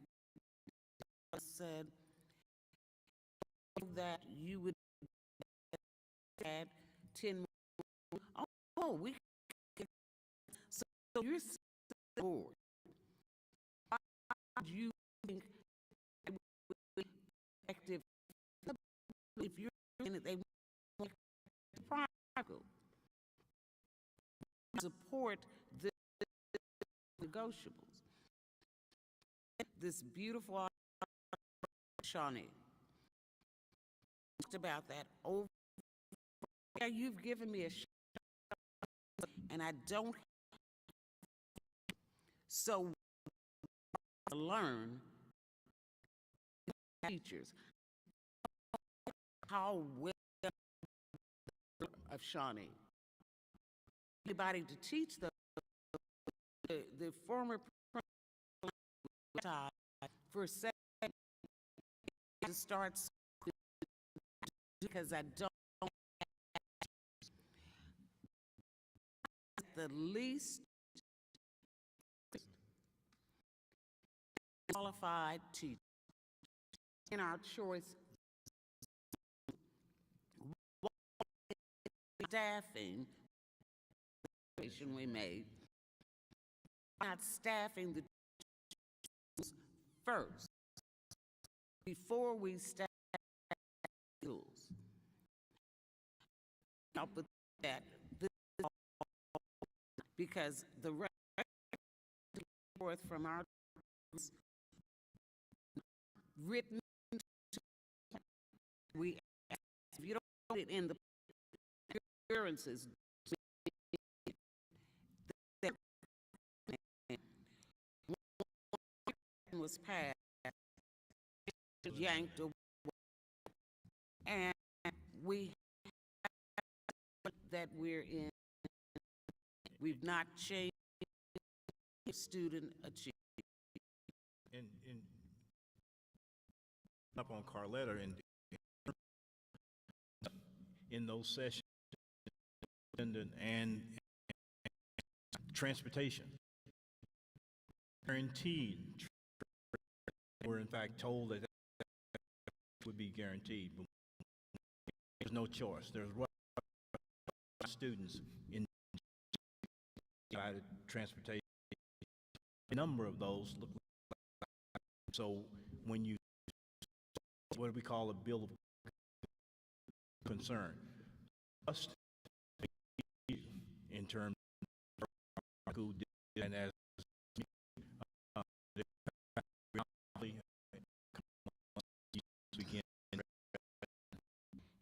I said that you would add 10 more. Oh, we can. So you're bored. Why do you think it would be effective if you're in it? They want to support the negotiables. This beautiful Shawnee talked about that over. You've given me a shot, and I don't. So learn teachers how well of Shawnee. Anybody to teach the former principal for a second to start school because I don't the least qualified teacher in our choice staffing we made, not staffing the first before we staff schools. Help with that because the forth from our written, we if you don't put it in the appearances was passed, yanked away, and we that we're in. We've not changed student achievement. And up on Carletta and in those sessions and transportation, guaranteed. We're in fact told that would be guaranteed, but there's no choice. There's students in transportation. A number of those look like, so when you what we call a bill of concern, just in terms of who did and as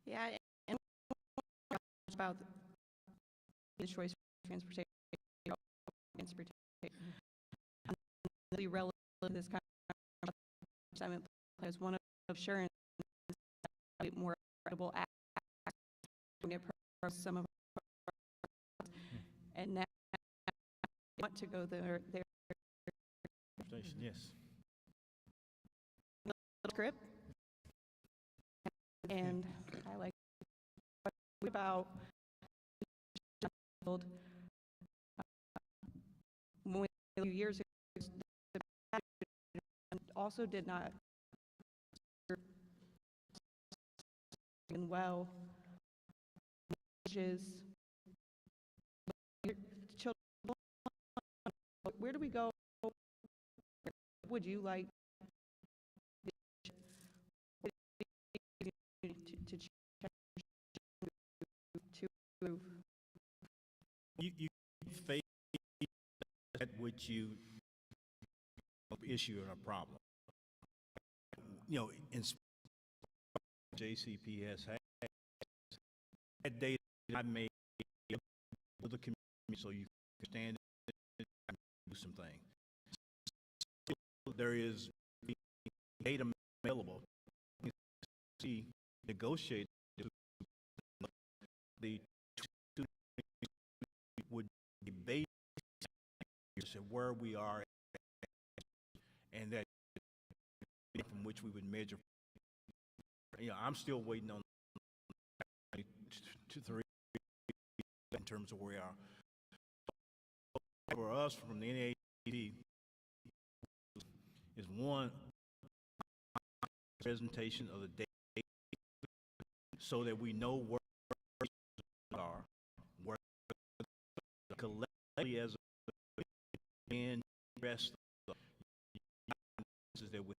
yeah, and about the choice for transportation. Be relevant to this kind of assignment as one of assurance more equitable some of and now I want to go there yes script and I like about when a few years ago also did not well children, where do we go? Would you like to you face at which you issue a problem. You know, in JCPS had data I made with the community so you can stand and do some things. There is data available. See, negotiate the would be based on where we are and that from which we would measure. You know, I'm still waiting on 2, 3 in terms of where we are. For us, from the NAAD, is one presentation of the data so that we know where we are, where collectively as a and rest of the that we.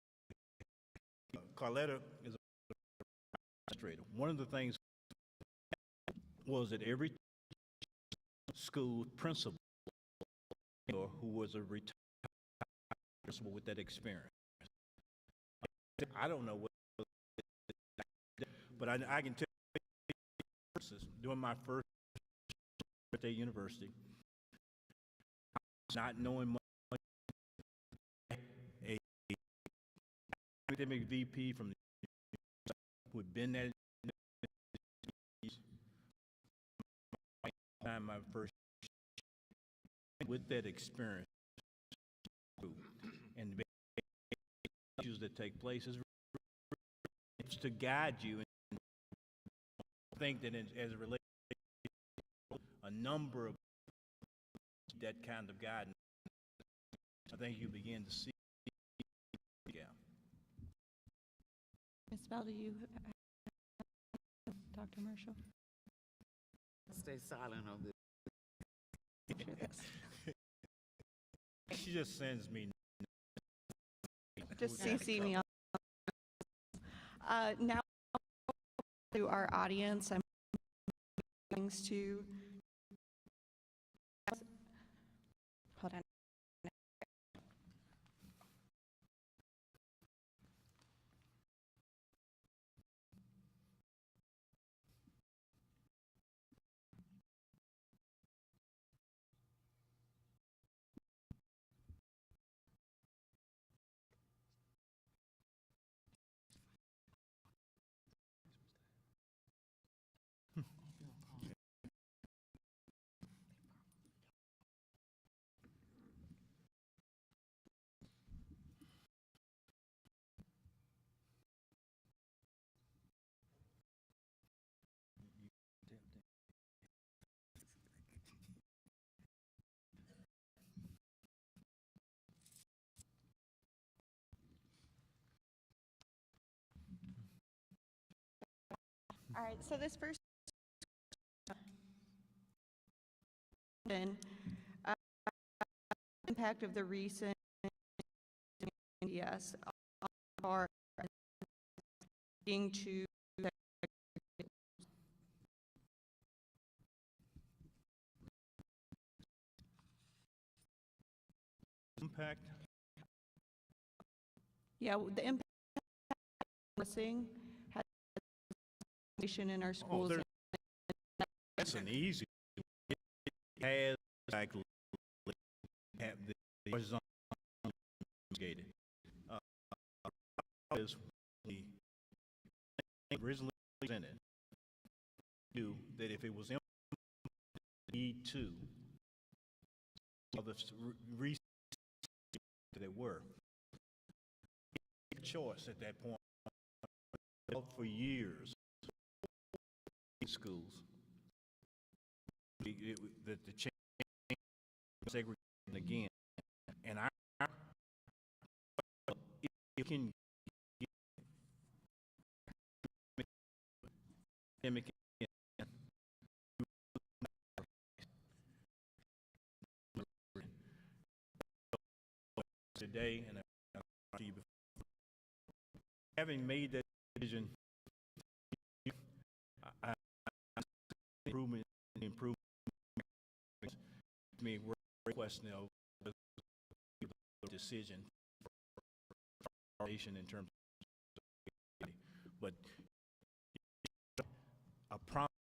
Carletta is a administrator. One of the things was that every school principal who was a retired principal with that experience. I don't know what, but I can tell you, during my first at university, not knowing much, a academic VP from the who had been there time my first with that experience and the issues that take place is to guide you. And I think that as it relates to a number of that kind of guidance, I think you begin to see. Yeah. Ms. Bell, do you Dr. Marshall? Stay silent on this. She just sends me. Just CC me on. Now to our audience, I'm things to hold on. All right, so this first impact of the recent yes are being to Impact. Yeah, the impact missing has in our schools. That's an easy. It has like have the horizontal gated. Is the originally presented knew that if it was need to the research that they were choice at that point for years in schools that the change segregation again, and you can today, and having made that decision, I improvement. I mean, we're questioning the decision in terms of, but a prompt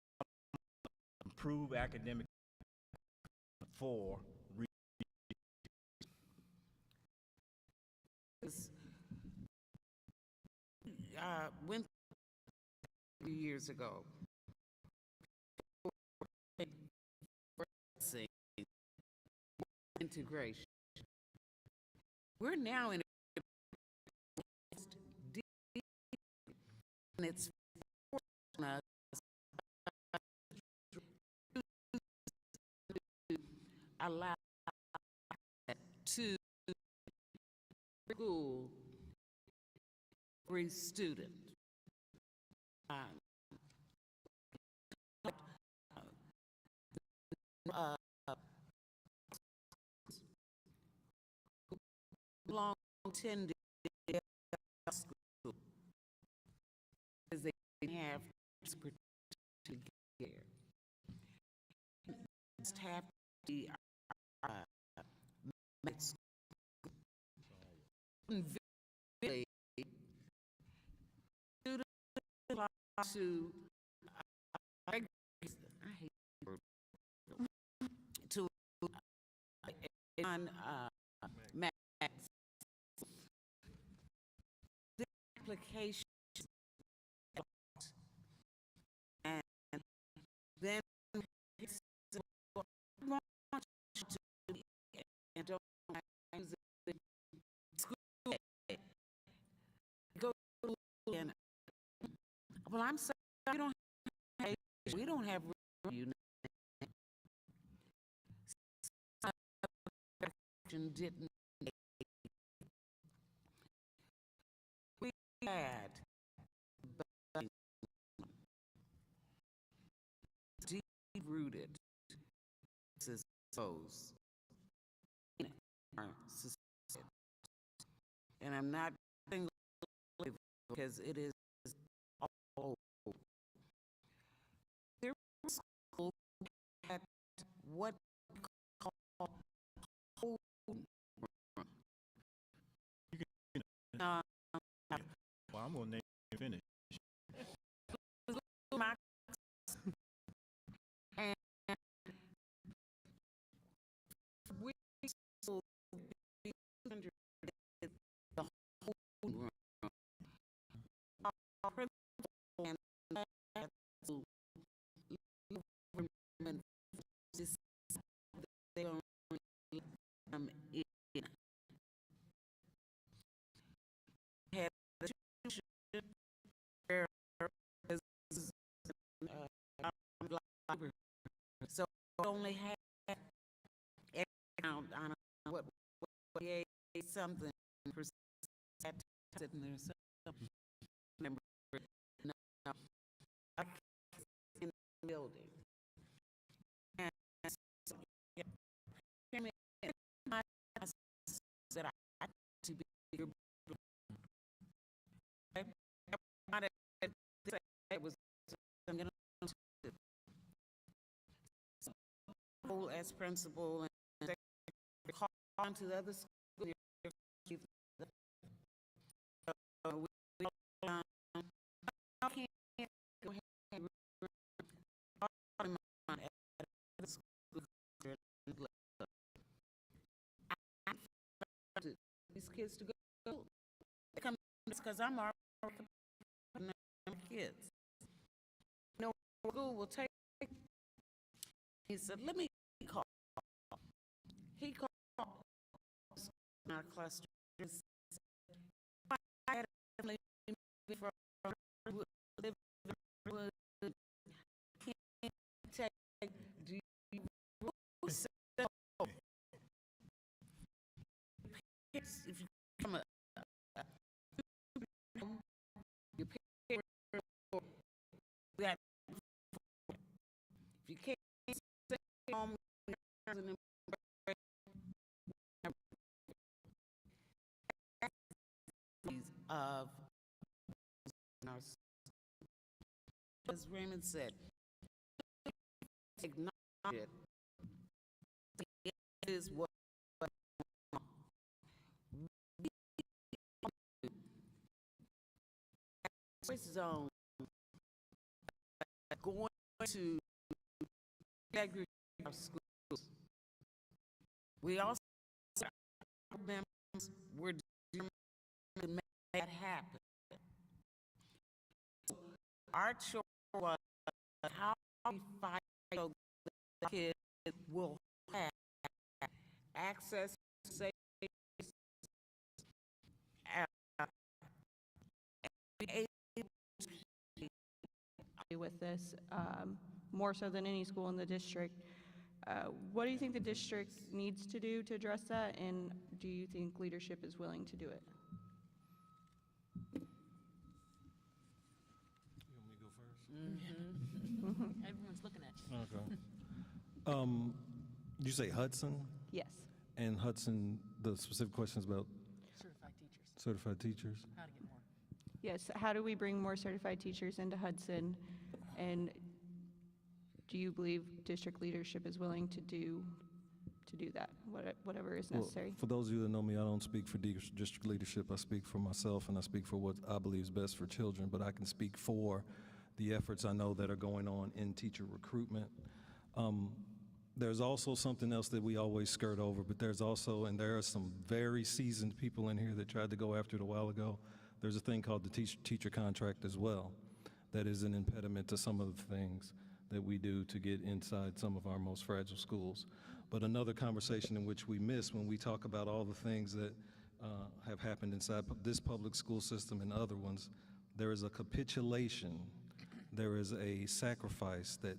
improve academic for went a few years ago. Integration. We're now in and it's allow to school every student. Long attended school because they have care. Just have to be to on math. The application and then Well, I'm sorry, we don't have you didn't we had deep-rooted suppose in our society, and I'm not saying because it is all over. There was school at what we call hold room. Well, I'm gonna name you finish. And we still be under the whole room. Our principal and government just they don't come in. Had a tuition where so only had count on what something percent sitting there. So remember, no, in the building. And so, yeah, my said I had to be your. It was I'm gonna as principal and call on to the other school. These kids to go. They come because I'm our kids. No school will take. He said, "Let me call." He called our cluster. I had a family from do you if you come you pay that if you can't stay home of as Raymond said, acknowledge it. It is what zone going to segregate our schools. We also members were determined to make that happen. Our choice was how we fight so the kids will have access to safe with this, more so than any school in the district. What do you think the district needs to do to address that, and do you think leadership is willing to do it? You want me to go first? Everyone's looking at you. Okay. You say Hudson? Yes. And Hudson, the specific questions about Certified teachers. certified teachers? How to get more. Yes, how do we bring more certified teachers into Hudson, and do you believe district leadership is willing to do that, whatever is necessary? Well, for those of you that know me, I don't speak for district leadership. I speak for myself, and I speak for what I believe is best for children, but I can speak for the efforts I know that are going on in teacher recruitment. There's also something else that we always skirt over, but there are some very seasoned people in here that tried to go after it a while ago. There's a thing called the teacher contract as well that is an impediment to some of the things that we do to get inside some of our most fragile schools. But another conversation in which we miss when we talk about all the things that have happened inside this public school system and other ones, there is a capitulation there is a sacrifice that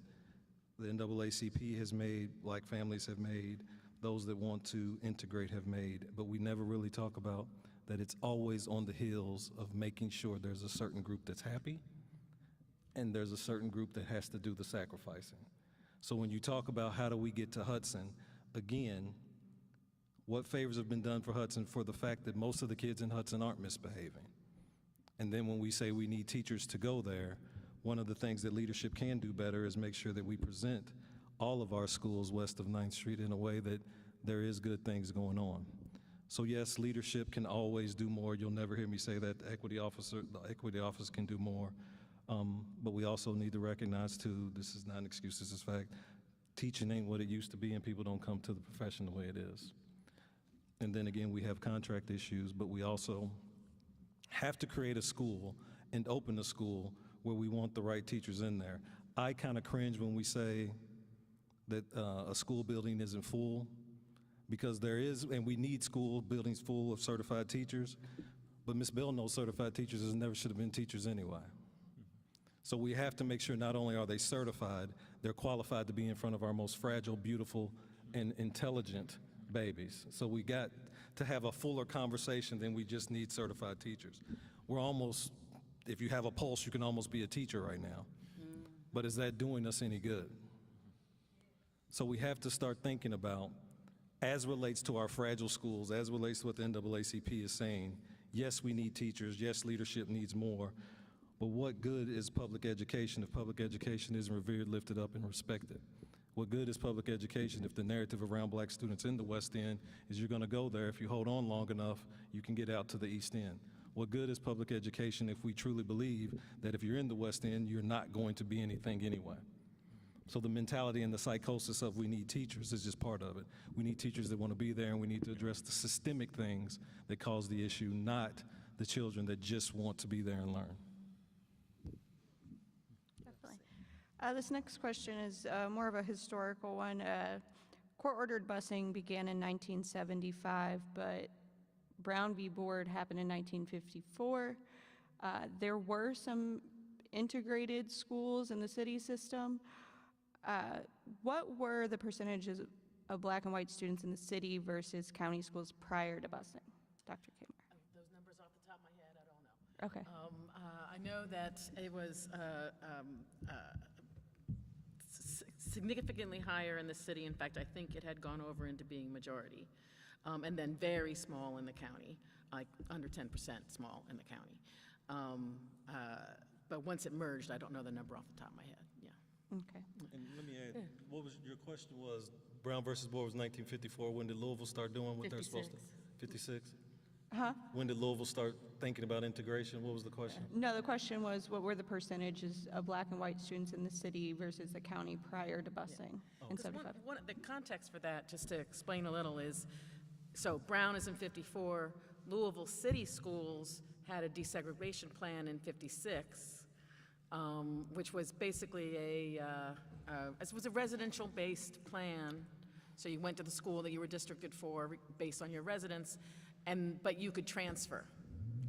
the NAACP has made, Black families have made, those that want to integrate have made, but we never really talk about that it's always on the heels of making sure there's a certain group that's happy and there's a certain group that has to do the sacrificing. So when you talk about how do we get to Hudson, again, what favors have been done for Hudson for the fact that most of the kids in Hudson aren't misbehaving? And then when we say we need teachers to go there, one of the things that leadership can do better is make sure that we present all of our schools west of 9th Street in a way that there is good things going on. So yes, leadership can always do more. You'll never hear me say that the equity office can do more. But we also need to recognize too, this is not an excuse, this is fact, teaching ain't what it used to be and people don't come to the profession the way it is. And then again, we have contract issues, but we also have to create a school and open a school where we want the right teachers in there. I kind of cringe when we say that a school building isn't full, because there is, and we need school buildings full of certified teachers, but Ms. Bell knows certified teachers never should have been teachers anyway. So we have to make sure not only are they certified, they're qualified to be in front of our most fragile, beautiful, and intelligent babies. So we got to have a fuller conversation than we just need certified teachers. We're almost, if you have a pulse, you can almost be a teacher right now. But is that doing us any good? So we have to start thinking about, as relates to our fragile schools, as relates to what the NAACP is saying, yes, we need teachers, yes, leadership needs more, but what good is public education if public education isn't revered, lifted up, and respected? What good is public education if the narrative around Black students in the West End is you're gonna go there, if you hold on long enough, you can get out to the East End? What good is public education if we truly believe that if you're in the West End, you're not going to be anything anyway? So the mentality and the psychosis of we need teachers is just part of it. We need teachers that want to be there, and we need to address the systemic things that cause the issue, not the children that just want to be there and learn. Definitely. This next question is more of a historical one. Court-ordered busing began in 1975, but Brown v. Board happened in 1954. There were some integrated schools in the city system. What were the percentages of Black and white students in the city versus county schools prior to busing? Dr. Kamer. Those numbers off the top of my head, I don't know. Okay. I know that it was significantly higher in the city. In fact, I think it had gone over into being majority. And then very small in the county, like under 10% small in the county. But once it merged, I don't know the number off the top of my head. Yeah. Okay. And let me add, what was your question was, Brown versus Board was 1954. When did Louisville start doing what they're supposed to? 56? Huh? When did Louisville start thinking about integration? What was the question? No, the question was, what were the percentages of Black and white students in the city versus the county prior to busing in 75? One of the context for that, just to explain a little, is so Brown is in 54. Louisville City Schools had a desegregation plan in 56, which was basically it was a residential-based plan. So you went to the school that you were districted for based on your residence, but you could transfer,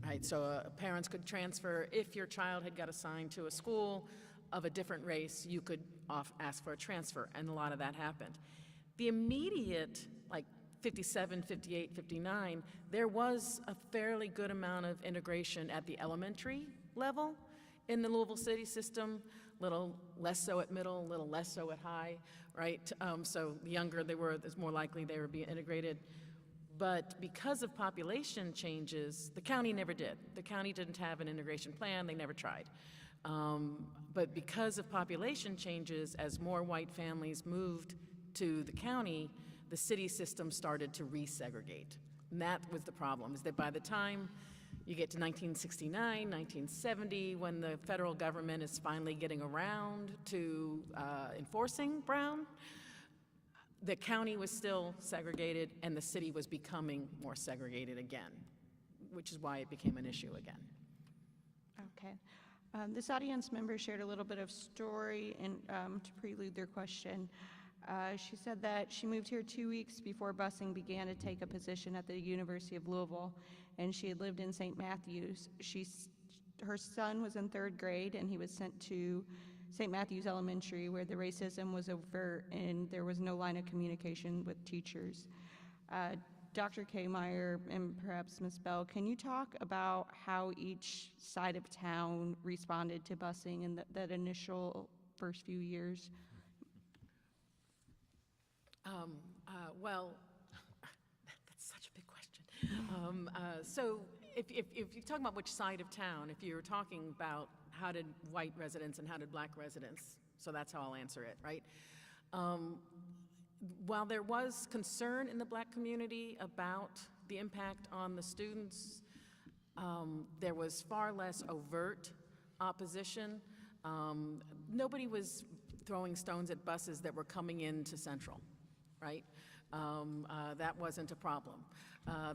right? So parents could transfer. If your child had got assigned to a school of a different race, you could ask for a transfer, and a lot of that happened. The immediate, like 57, 58, 59, there was a fairly good amount of integration at the elementary level in the Louisville City system, little less so at middle, a little less so at high, right? So the younger they were, it's more likely they would be integrated. But because of population changes, the county never did. The county didn't have an integration plan, they never tried. But because of population changes, as more white families moved to the county, the city system started to resegregate. And that was the problem, is that by the time you get to 1969, 1970, when the federal government is finally getting around to enforcing Brown, the county was still segregated and the city was becoming more segregated again, which is why it became an issue again. Okay. This audience member shared a little bit of story and to prelude their question. She said that she moved here 2 weeks before busing began to take a position at the University of Louisville, and she had lived in St. Matthews. She her son was in 3rd grade, and he was sent to St. Matthew's Elementary, where the racism was overt and there was no line of communication with teachers. Dr. Kmeyer and perhaps Ms. Bell, can you talk about how each side of town responded to busing in that initial first few years? Well, that's such a big question. So if you're talking about which side of town, if you're talking about how did white residents and how did black residents, so that's how I'll answer it, right? While there was concern in the black community about the impact on the students, there was far less overt opposition. Nobody was throwing stones at buses that were coming into Central, right? That wasn't a problem.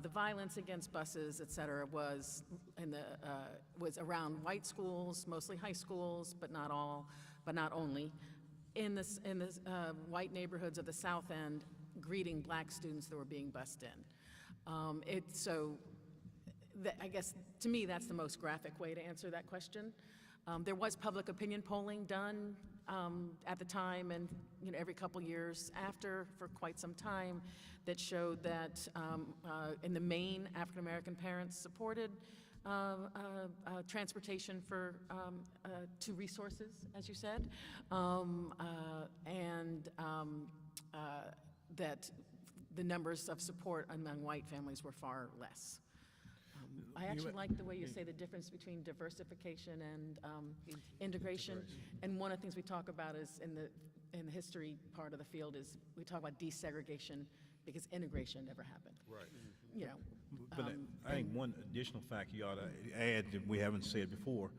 The violence against buses, et cetera, was around white schools, mostly high schools, but not all, but not only. In the white neighborhoods of the South End, greeting black students that were being bussed in. I guess, to me, that's the most graphic way to answer that question. There was public opinion polling done at the time and every couple years after for quite some time that showed that in the main African-American parents supported transportation to resources, as you said, and that the numbers of support among white families were far less. I actually like the way you say the difference between diversification and integration. And one of the things we talk about is in the history part of the field is we talk about desegregation because integration never happened. Right. But I think one additional fact you ought to add that we haven't said before,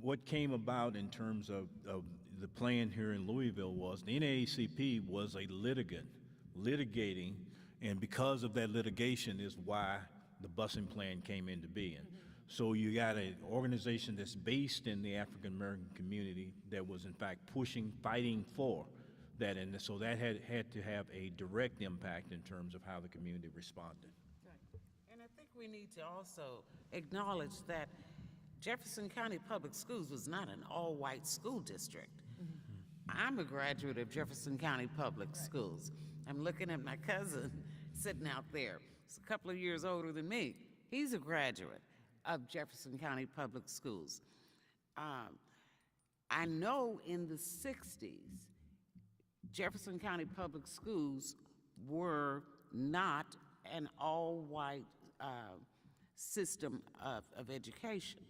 what came about in terms of the plan here in Louisville was the NAACP was a litigant, litigating, and because of that litigation is why the busing plan came into being. So you got an organization that's based in the African American community that was in fact fighting for that, and so that had to have a direct impact in terms of how the community responded. And I think we need to also acknowledge that Jefferson County Public Schools was not an all-white school district. I'm a graduate of Jefferson County Public Schools. I'm looking at my cousin sitting out there. He's a couple of years older than me. He's a graduate of Jefferson County Public Schools. I know in the 60s, Jefferson County Public Schools were not an all-white system of education.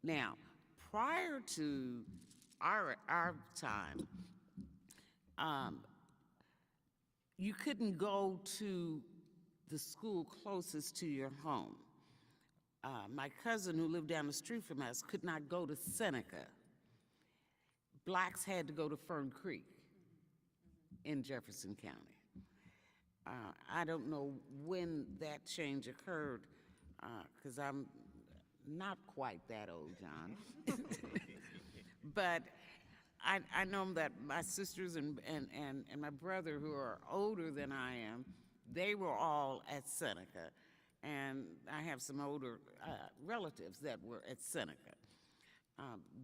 Now, prior to our time, you couldn't go to the school closest to your home. My cousin who lived down the street from us could not go to Seneca. Blacks had to go to Fern Creek in Jefferson County. I don't know when that change occurred, because I'm not quite that old, John. But I know that my sisters and my brother, who are older than I am, they were all at Seneca. And I have some older relatives that were at Seneca.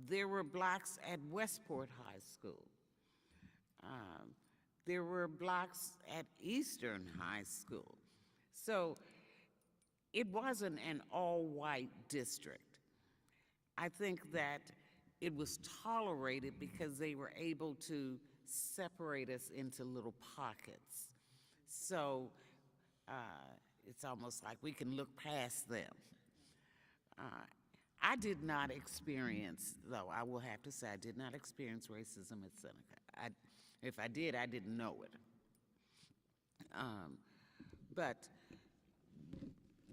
There were blacks at Westport High School. There were blacks at Eastern High School. So it wasn't an all-white district. I think that it was tolerated because they were able to separate us into little pockets. So it's almost like we can look past them. I did not experience, though, I will have to say, I did not experience racism at Seneca. If I did, I didn't know it. But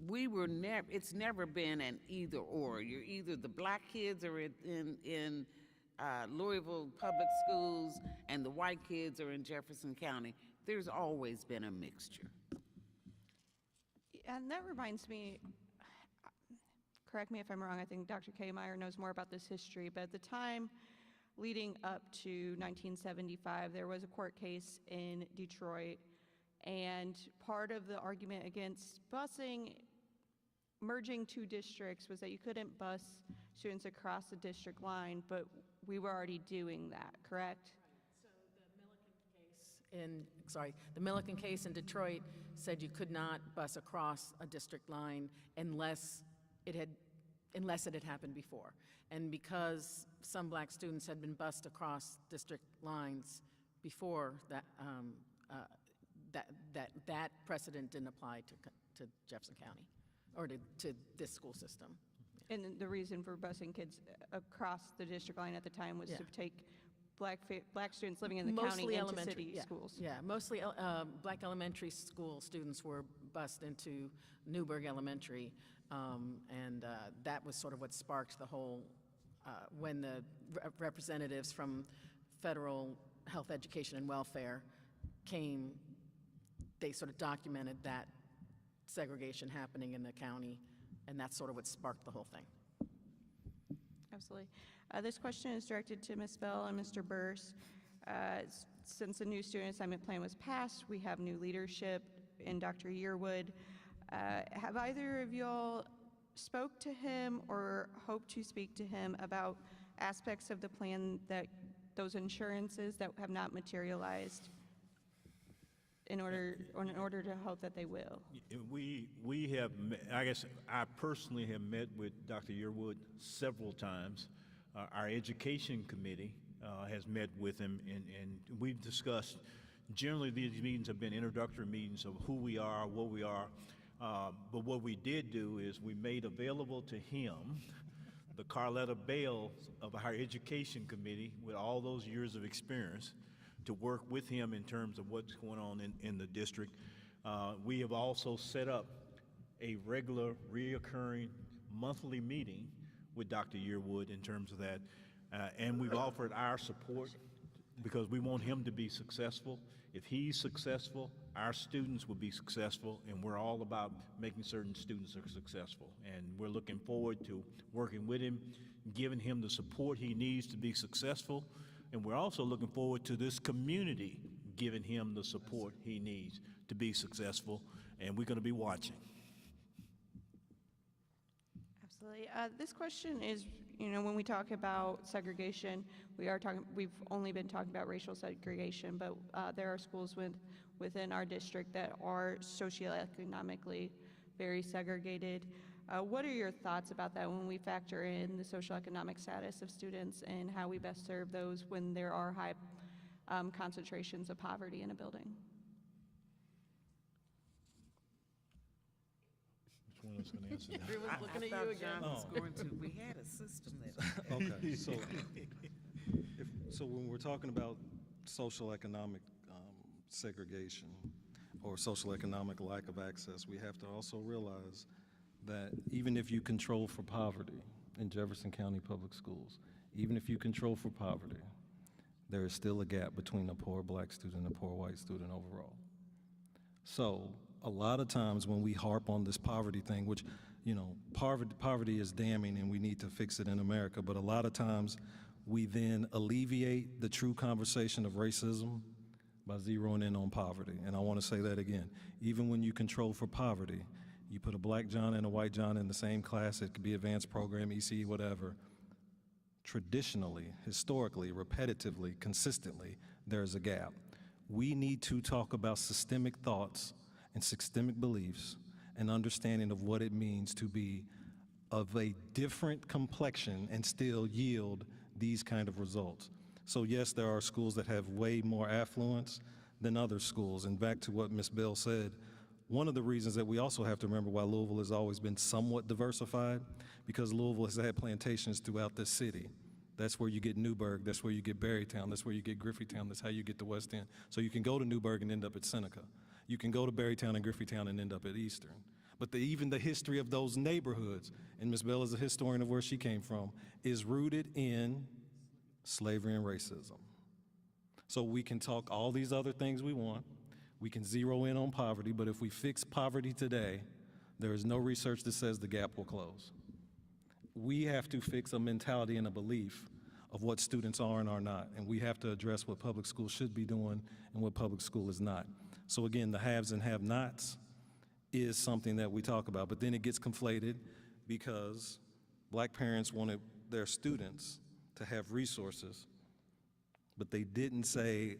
we were never, it's never been an either or. You're either the black kids are in Louisville public schools and the white kids are in Jefferson County. There's always been a mixture. And that reminds me, correct me if I'm wrong, I think Dr. Kmeyer knows more about this history, but at the time leading up to 1975, there was a court case in Detroit, and part of the argument against busing merging two districts was that you couldn't bus students across the district line, but we were already doing that, correct? The Milliken case in Detroit said you could not bus across a district line unless it had happened before. And because some black students had been bused across district lines before that, that precedent didn't apply to Jefferson County or to this school system. And the reason for busing kids across the district line at the time was to take black students living in the county into city schools. Yeah, mostly black elementary school students were bused into Newburgh Elementary, and that was sort of what sparked the whole, when the representatives from Federal Health, Education, and Welfare came, they sort of documented that segregation happening in the county, and that's sort of what sparked the whole thing. Absolutely. This question is directed to Ms. Bell and Mr. Burse. Since the new student assignment plan was passed, we have new leadership in Dr. Yearwood. Have either of y'all spoke to him or hope to speak to him about aspects of the plan, that those insurances that have not materialized, in order to hope that they will? We have, I guess I personally have met with Dr. Yearwood several times. Our education committee has met with him, and we've discussed, generally these meetings have been introductory meetings of who we are, what we are, but what we did do is we made available to him the Carletta Bales of our education committee with all those years of experience to work with him in terms of what's going on in the district. We have also set up a regular, reoccurring monthly meeting with Dr. Yearwood in terms of that, and we've offered our support because we want him to be successful. If he's successful, our students will be successful, and we're all about making certain students are successful. And we're looking forward to working with him, giving him the support he needs to be successful, and we're also looking forward to this community giving him the support he needs to be successful, and we're going to be watching. Absolutely. This question is, when we talk about segregation, we've only been talking about racial segregation, but there are schools within our district that are socioeconomically very segregated. What are your thoughts about that when we factor in the socioeconomic status of students and how we best serve those when there are high concentrations of poverty in a building? Which one was going to answer that? Everyone's looking at you again. John was going to. We had a system that. Okay, so when we're talking about social economic segregation or social economic lack of access, we have to also realize that even if you control for poverty in Jefferson County Public Schools, even if you control for poverty, there is still a gap between a poor black student and a poor white student overall. So a lot of times when we harp on this poverty thing, which, poverty is damning and we need to fix it in America, but a lot of times we then alleviate the true conversation of racism by zeroing in on poverty. And I want to say that again. Even when you control for poverty, you put a black John and a white John in the same class, it could be advanced program, ECE, whatever. Traditionally, historically, repetitively, consistently, there's a gap. We need to talk about systemic thoughts and systemic beliefs and understanding of what it means to be of a different complexion and still yield these kind of results. So yes, there are schools that have way more affluence than other schools. And back to what Ms. Bell said, one of the reasons that we also have to remember why Louisville has always been somewhat diversified, because Louisville has had plantations throughout this city. That's where you get Newburgh, that's where you get Berrytown, that's where you get Griffeytown, that's how you get the West End. So you can go to Newburgh and end up at Seneca. You can go to Berrytown and Griffeytown and end up at Eastern. But even the history of those neighborhoods, and Ms. Bell is a historian of where she came from, is rooted in slavery and racism. So we can talk all these other things we want. We can zero in on poverty, but if we fix poverty today, there is no research that says the gap will close. We have to fix a mentality and a belief of what students are and are not, and we have to address what public school should be doing and what public school is not. So again, the haves and have-nots is something that we talk about, but then it gets conflated because black parents wanted their students to have resources, but they didn't say,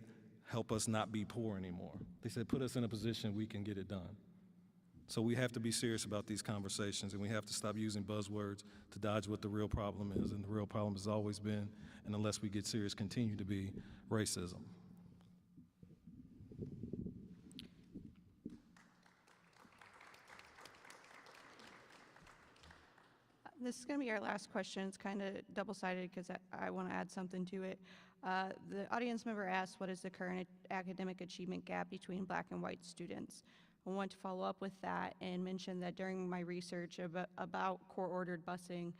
help us not be poor anymore. They said, put us in a position we can get it done. So we have to be serious about these conversations, and we have to stop using buzzwords to dodge what the real problem is, and the real problem has always been, and unless we get serious, continue to be racism. This is going to be our last question. It's kind of double-sided because I want to add something to it. The audience member asked, what is the current academic achievement gap between black and white students? I want to follow up with that and mention that during my research about court-ordered busing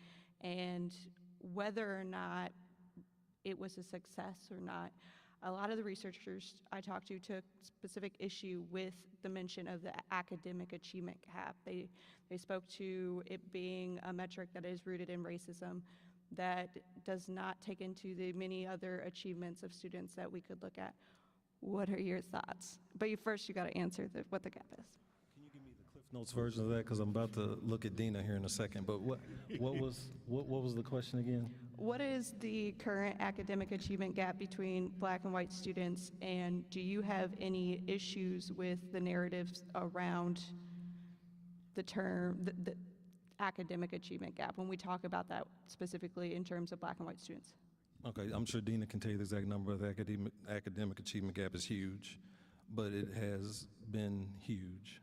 and whether or not it was a success or not, a lot of the researchers I talked to took specific issue with the mention of the academic achievement gap. They spoke to it being a metric that is rooted in racism, that does not take into the many other achievements of students that we could look at. What are your thoughts? But first you got to answer what the gap is. Can you give me the Cliff Notes version of that? Because I'm about to look at Dina here in a second. But what was the question again? What is the current academic achievement gap between black and white students, and do you have any issues with the narratives around the term, the academic achievement gap, when we talk about that specifically in terms of black and white students? Okay, I'm sure Dina can tell you the exact number. The academic achievement gap is huge, but it has been huge.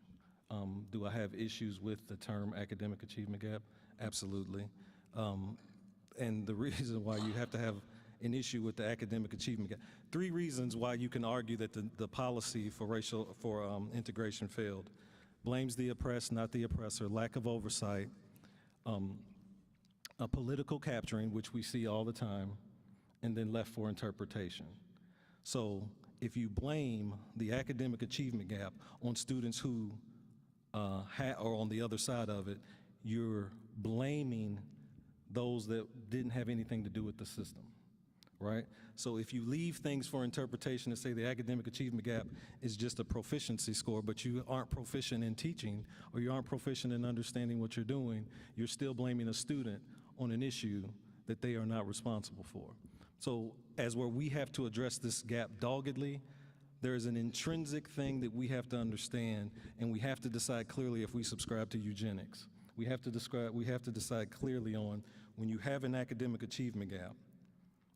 Do I have issues with the term academic achievement gap? Absolutely. And the reason why you have to have an issue with the academic achievement gap, 3 reasons why you can argue that the policy for integration failed. Blames the oppressed, not the oppressor, lack of oversight, a political capturing, which we see all the time, and then left for interpretation. So if you blame the academic achievement gap on students who are on the other side of it, you're blaming those that didn't have anything to do with the system, right? So if you leave things for interpretation and say the academic achievement gap is just a proficiency score, but you aren't proficient in teaching or you aren't proficient in understanding what you're doing, you're still blaming a student on an issue that they are not responsible for. So as where we have to address this gap doggedly, there is an intrinsic thing that we have to understand, and we have to decide clearly if we subscribe to eugenics. We have to decide clearly on, when you have an academic achievement gap,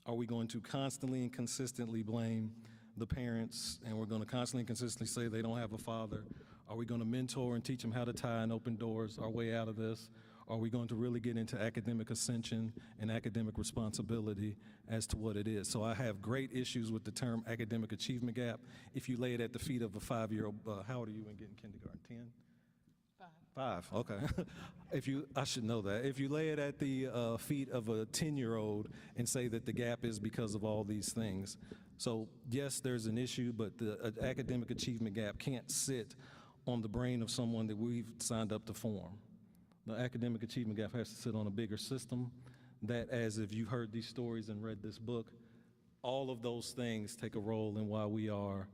are we going to constantly and consistently blame the parents, and we're going to constantly and consistently say they don't have a father? Are we going to mentor and teach them how to tie and open doors our way out of this? Are we going to really get into academic ascension and academic responsibility as to what it is? So I have great issues with the term academic achievement gap. If you lay it at the feet of a 5-year-old, how old are you in getting kindergarten, 10? 5, okay. I should know that. If you lay it at the feet of a 10-year-old and say that the gap is because of all these things. So yes, there's an issue, but the academic achievement gap can't sit on the brain of someone that we've signed up to form. The academic achievement gap has to sit on a bigger system that, as if you've heard these stories and read this book, all of those things take a role in why we are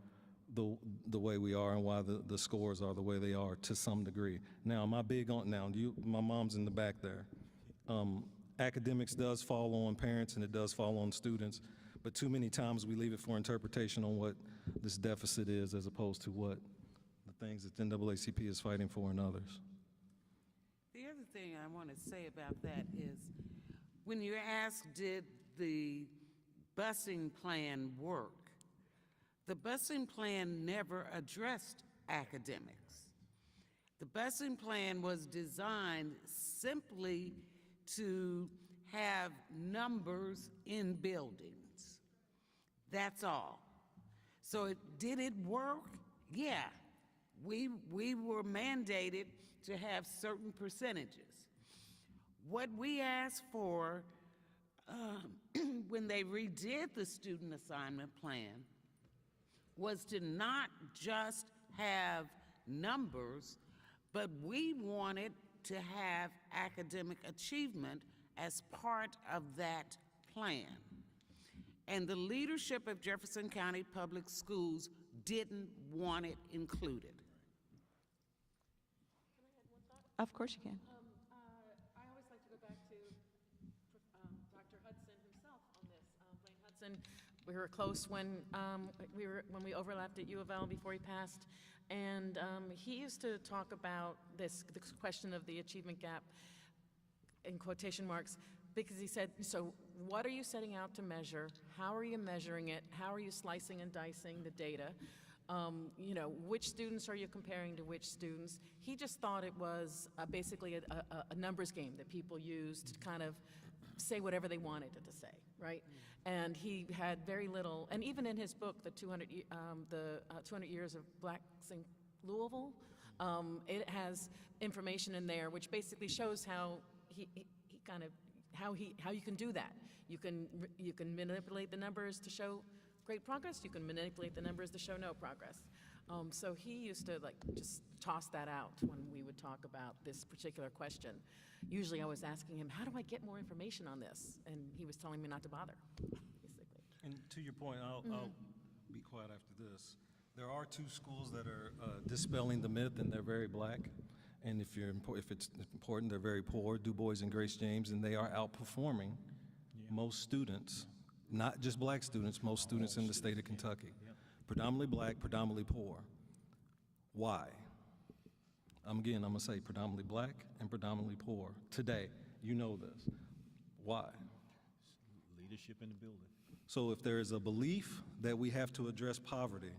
the way we are and why the scores are the way they are to some degree. Now, am I big on, my mom's in the back there. Academics does fall on parents and it does fall on students, but too many times we leave it for interpretation on what this deficit is as opposed to what the things that the NAACP is fighting for and others. The other thing I want to say about that is, when you're asked, did the busing plan work? The busing plan never addressed academics. The busing plan was designed simply to have numbers in buildings. That's all. So did it work? Yeah. We were mandated to have certain percentages. What we asked for when they redid the student assignment plan was to not just have numbers, but we wanted to have academic achievement as part of that plan. And the leadership of Jefferson County Public Schools didn't want it included. Of course you can. I always like to go back to Dr. Hudson himself on this. Blaine Hudson, we were close when we overlapped at U of L before he passed, and he used to talk about this question of the achievement gap in quotation marks, because he said, so what are you setting out to measure? How are you measuring it? How are you slicing and dicing the data? You know, which students are you comparing to which students? He just thought it was basically a numbers game that people used to kind of say whatever they wanted it to say, right? And he had very little, and even in his book, the 200 Years of Blacks in Louisville, it has information in there which basically shows how how you can do that. You can manipulate the numbers to show great progress. You can manipulate the numbers to show no progress. So he used to just toss that out when we would talk about this particular question. Usually I was asking him, how do I get more information on this? And he was telling me not to bother, basically. And to your point, I'll be quiet after this. There are two schools that are dispelling the myth, and they're very black. And if it's important, they're very poor, Du Bois and Grace James, and they are outperforming most students, not just black students, most students in the state of Kentucky. Predominantly black, predominantly poor. Why? I'm gonna say predominantly black and predominantly poor. Today, you know this. Why? Leadership in the building. So if there is a belief that we have to address poverty,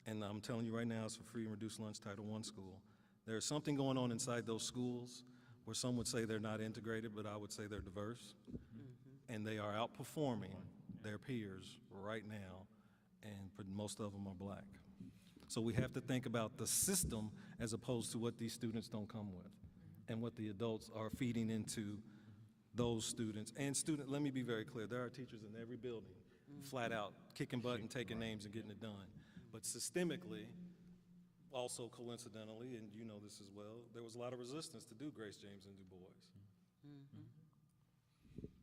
and I'm telling you right now, it's a free and reduced lunch Title I school, there's something going on inside those schools where some would say they're not integrated, but I would say they're diverse. And they are outperforming their peers right now, and most of them are black. So we have to think about the system as opposed to what these students don't come with, and what the adults are feeding into those students. And let me be very clear, there are teachers in every building, flat out, kicking butt and taking names and getting it done. But systemically, also coincidentally, and you know this as well, there was a lot of resistance to do Grace James and Du Bois.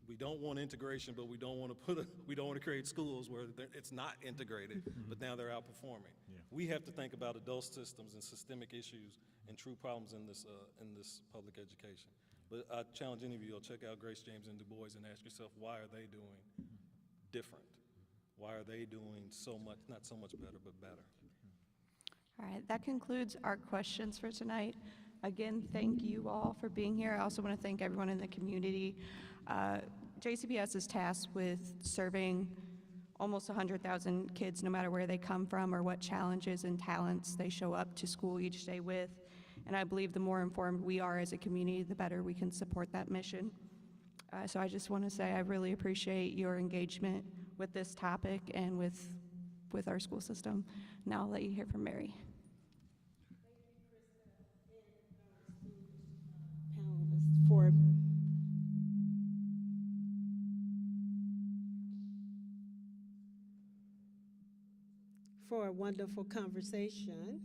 We don't want integration, but we don't want to create schools where it's not integrated, but now they're outperforming. We have to think about adult systems and systemic issues and true problems in this public education. But I challenge any of you, check out Grace James and Du Bois and ask yourself, why are they doing different? Why are they doing so much, not so much better, but better? All right, that concludes our questions for tonight. Again, thank you all for being here. I also want to thank everyone in the community. JCPS is tasked with serving almost 100,000 kids, no matter where they come from or what challenges and talents they show up to school each day with. And I believe the more informed we are as a community, the better we can support that mission. So I just want to say I really appreciate your engagement with this topic and with our school system. Now I'll let you hear from Mary. For a wonderful conversation.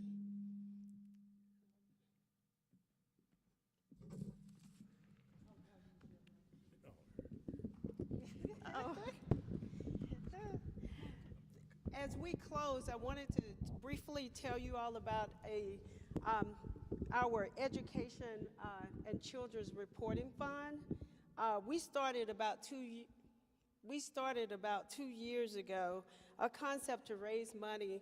As we close, I wanted to briefly tell you all about our Education and Children's Reporting Fund. We started about 2 years ago a concept to raise money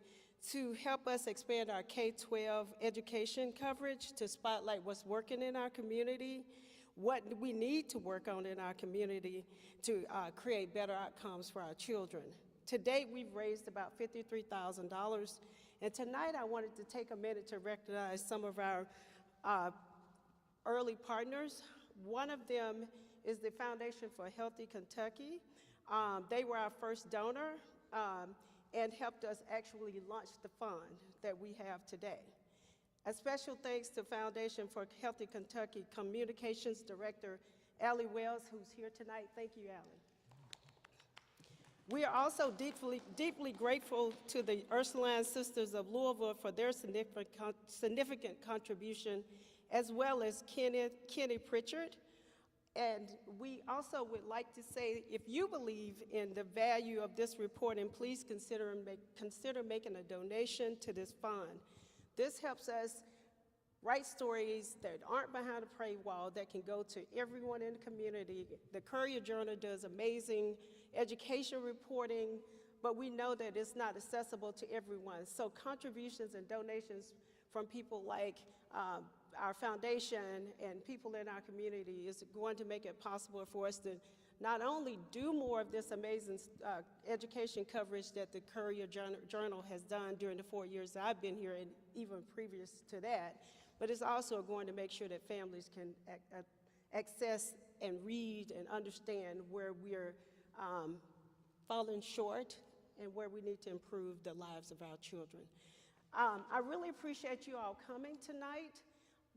to help us expand our K-12 education coverage, to spotlight what's working in our community, what we need to work on in our community to create better outcomes for our children. To date, we've raised about $53,000, and tonight I wanted to take a minute to recognize some of our early partners. One of them is the Foundation for Healthy Kentucky. They were our first donor and helped us actually launch the fund that we have today. A special thanks to Foundation for Healthy Kentucky Communications Director, Allie Wells, who's here tonight. Thank you, Allie. We are also deeply grateful to the Ursuline Sisters of Louisville for their significant contribution, as well as Kenny Pritchard. And we also would like to say, if you believe in the value of this reporting, please consider making a donation to this fund. This helps us write stories that aren't behind a paywall, that can go to everyone in the community. The Courier Journal does amazing education reporting, but we know that it's not accessible to everyone. So contributions and donations from people like our foundation and people in our community is going to make it possible for us to not only do more of this amazing education coverage that the Courier Journal has done during the 4 years that I've been here and even previous to that, but it's also going to make sure that families can access and read and understand where we're falling short and where we need to improve the lives of our children. I really appreciate you all coming tonight.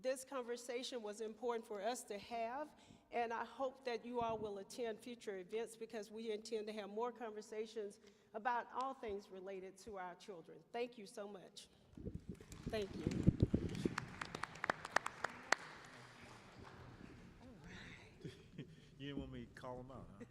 This conversation was important for us to have, and I hope that you all will attend future events because we intend to have more conversations about all things related to our children. Thank you so much. Thank you. You didn't want me to call them out, huh?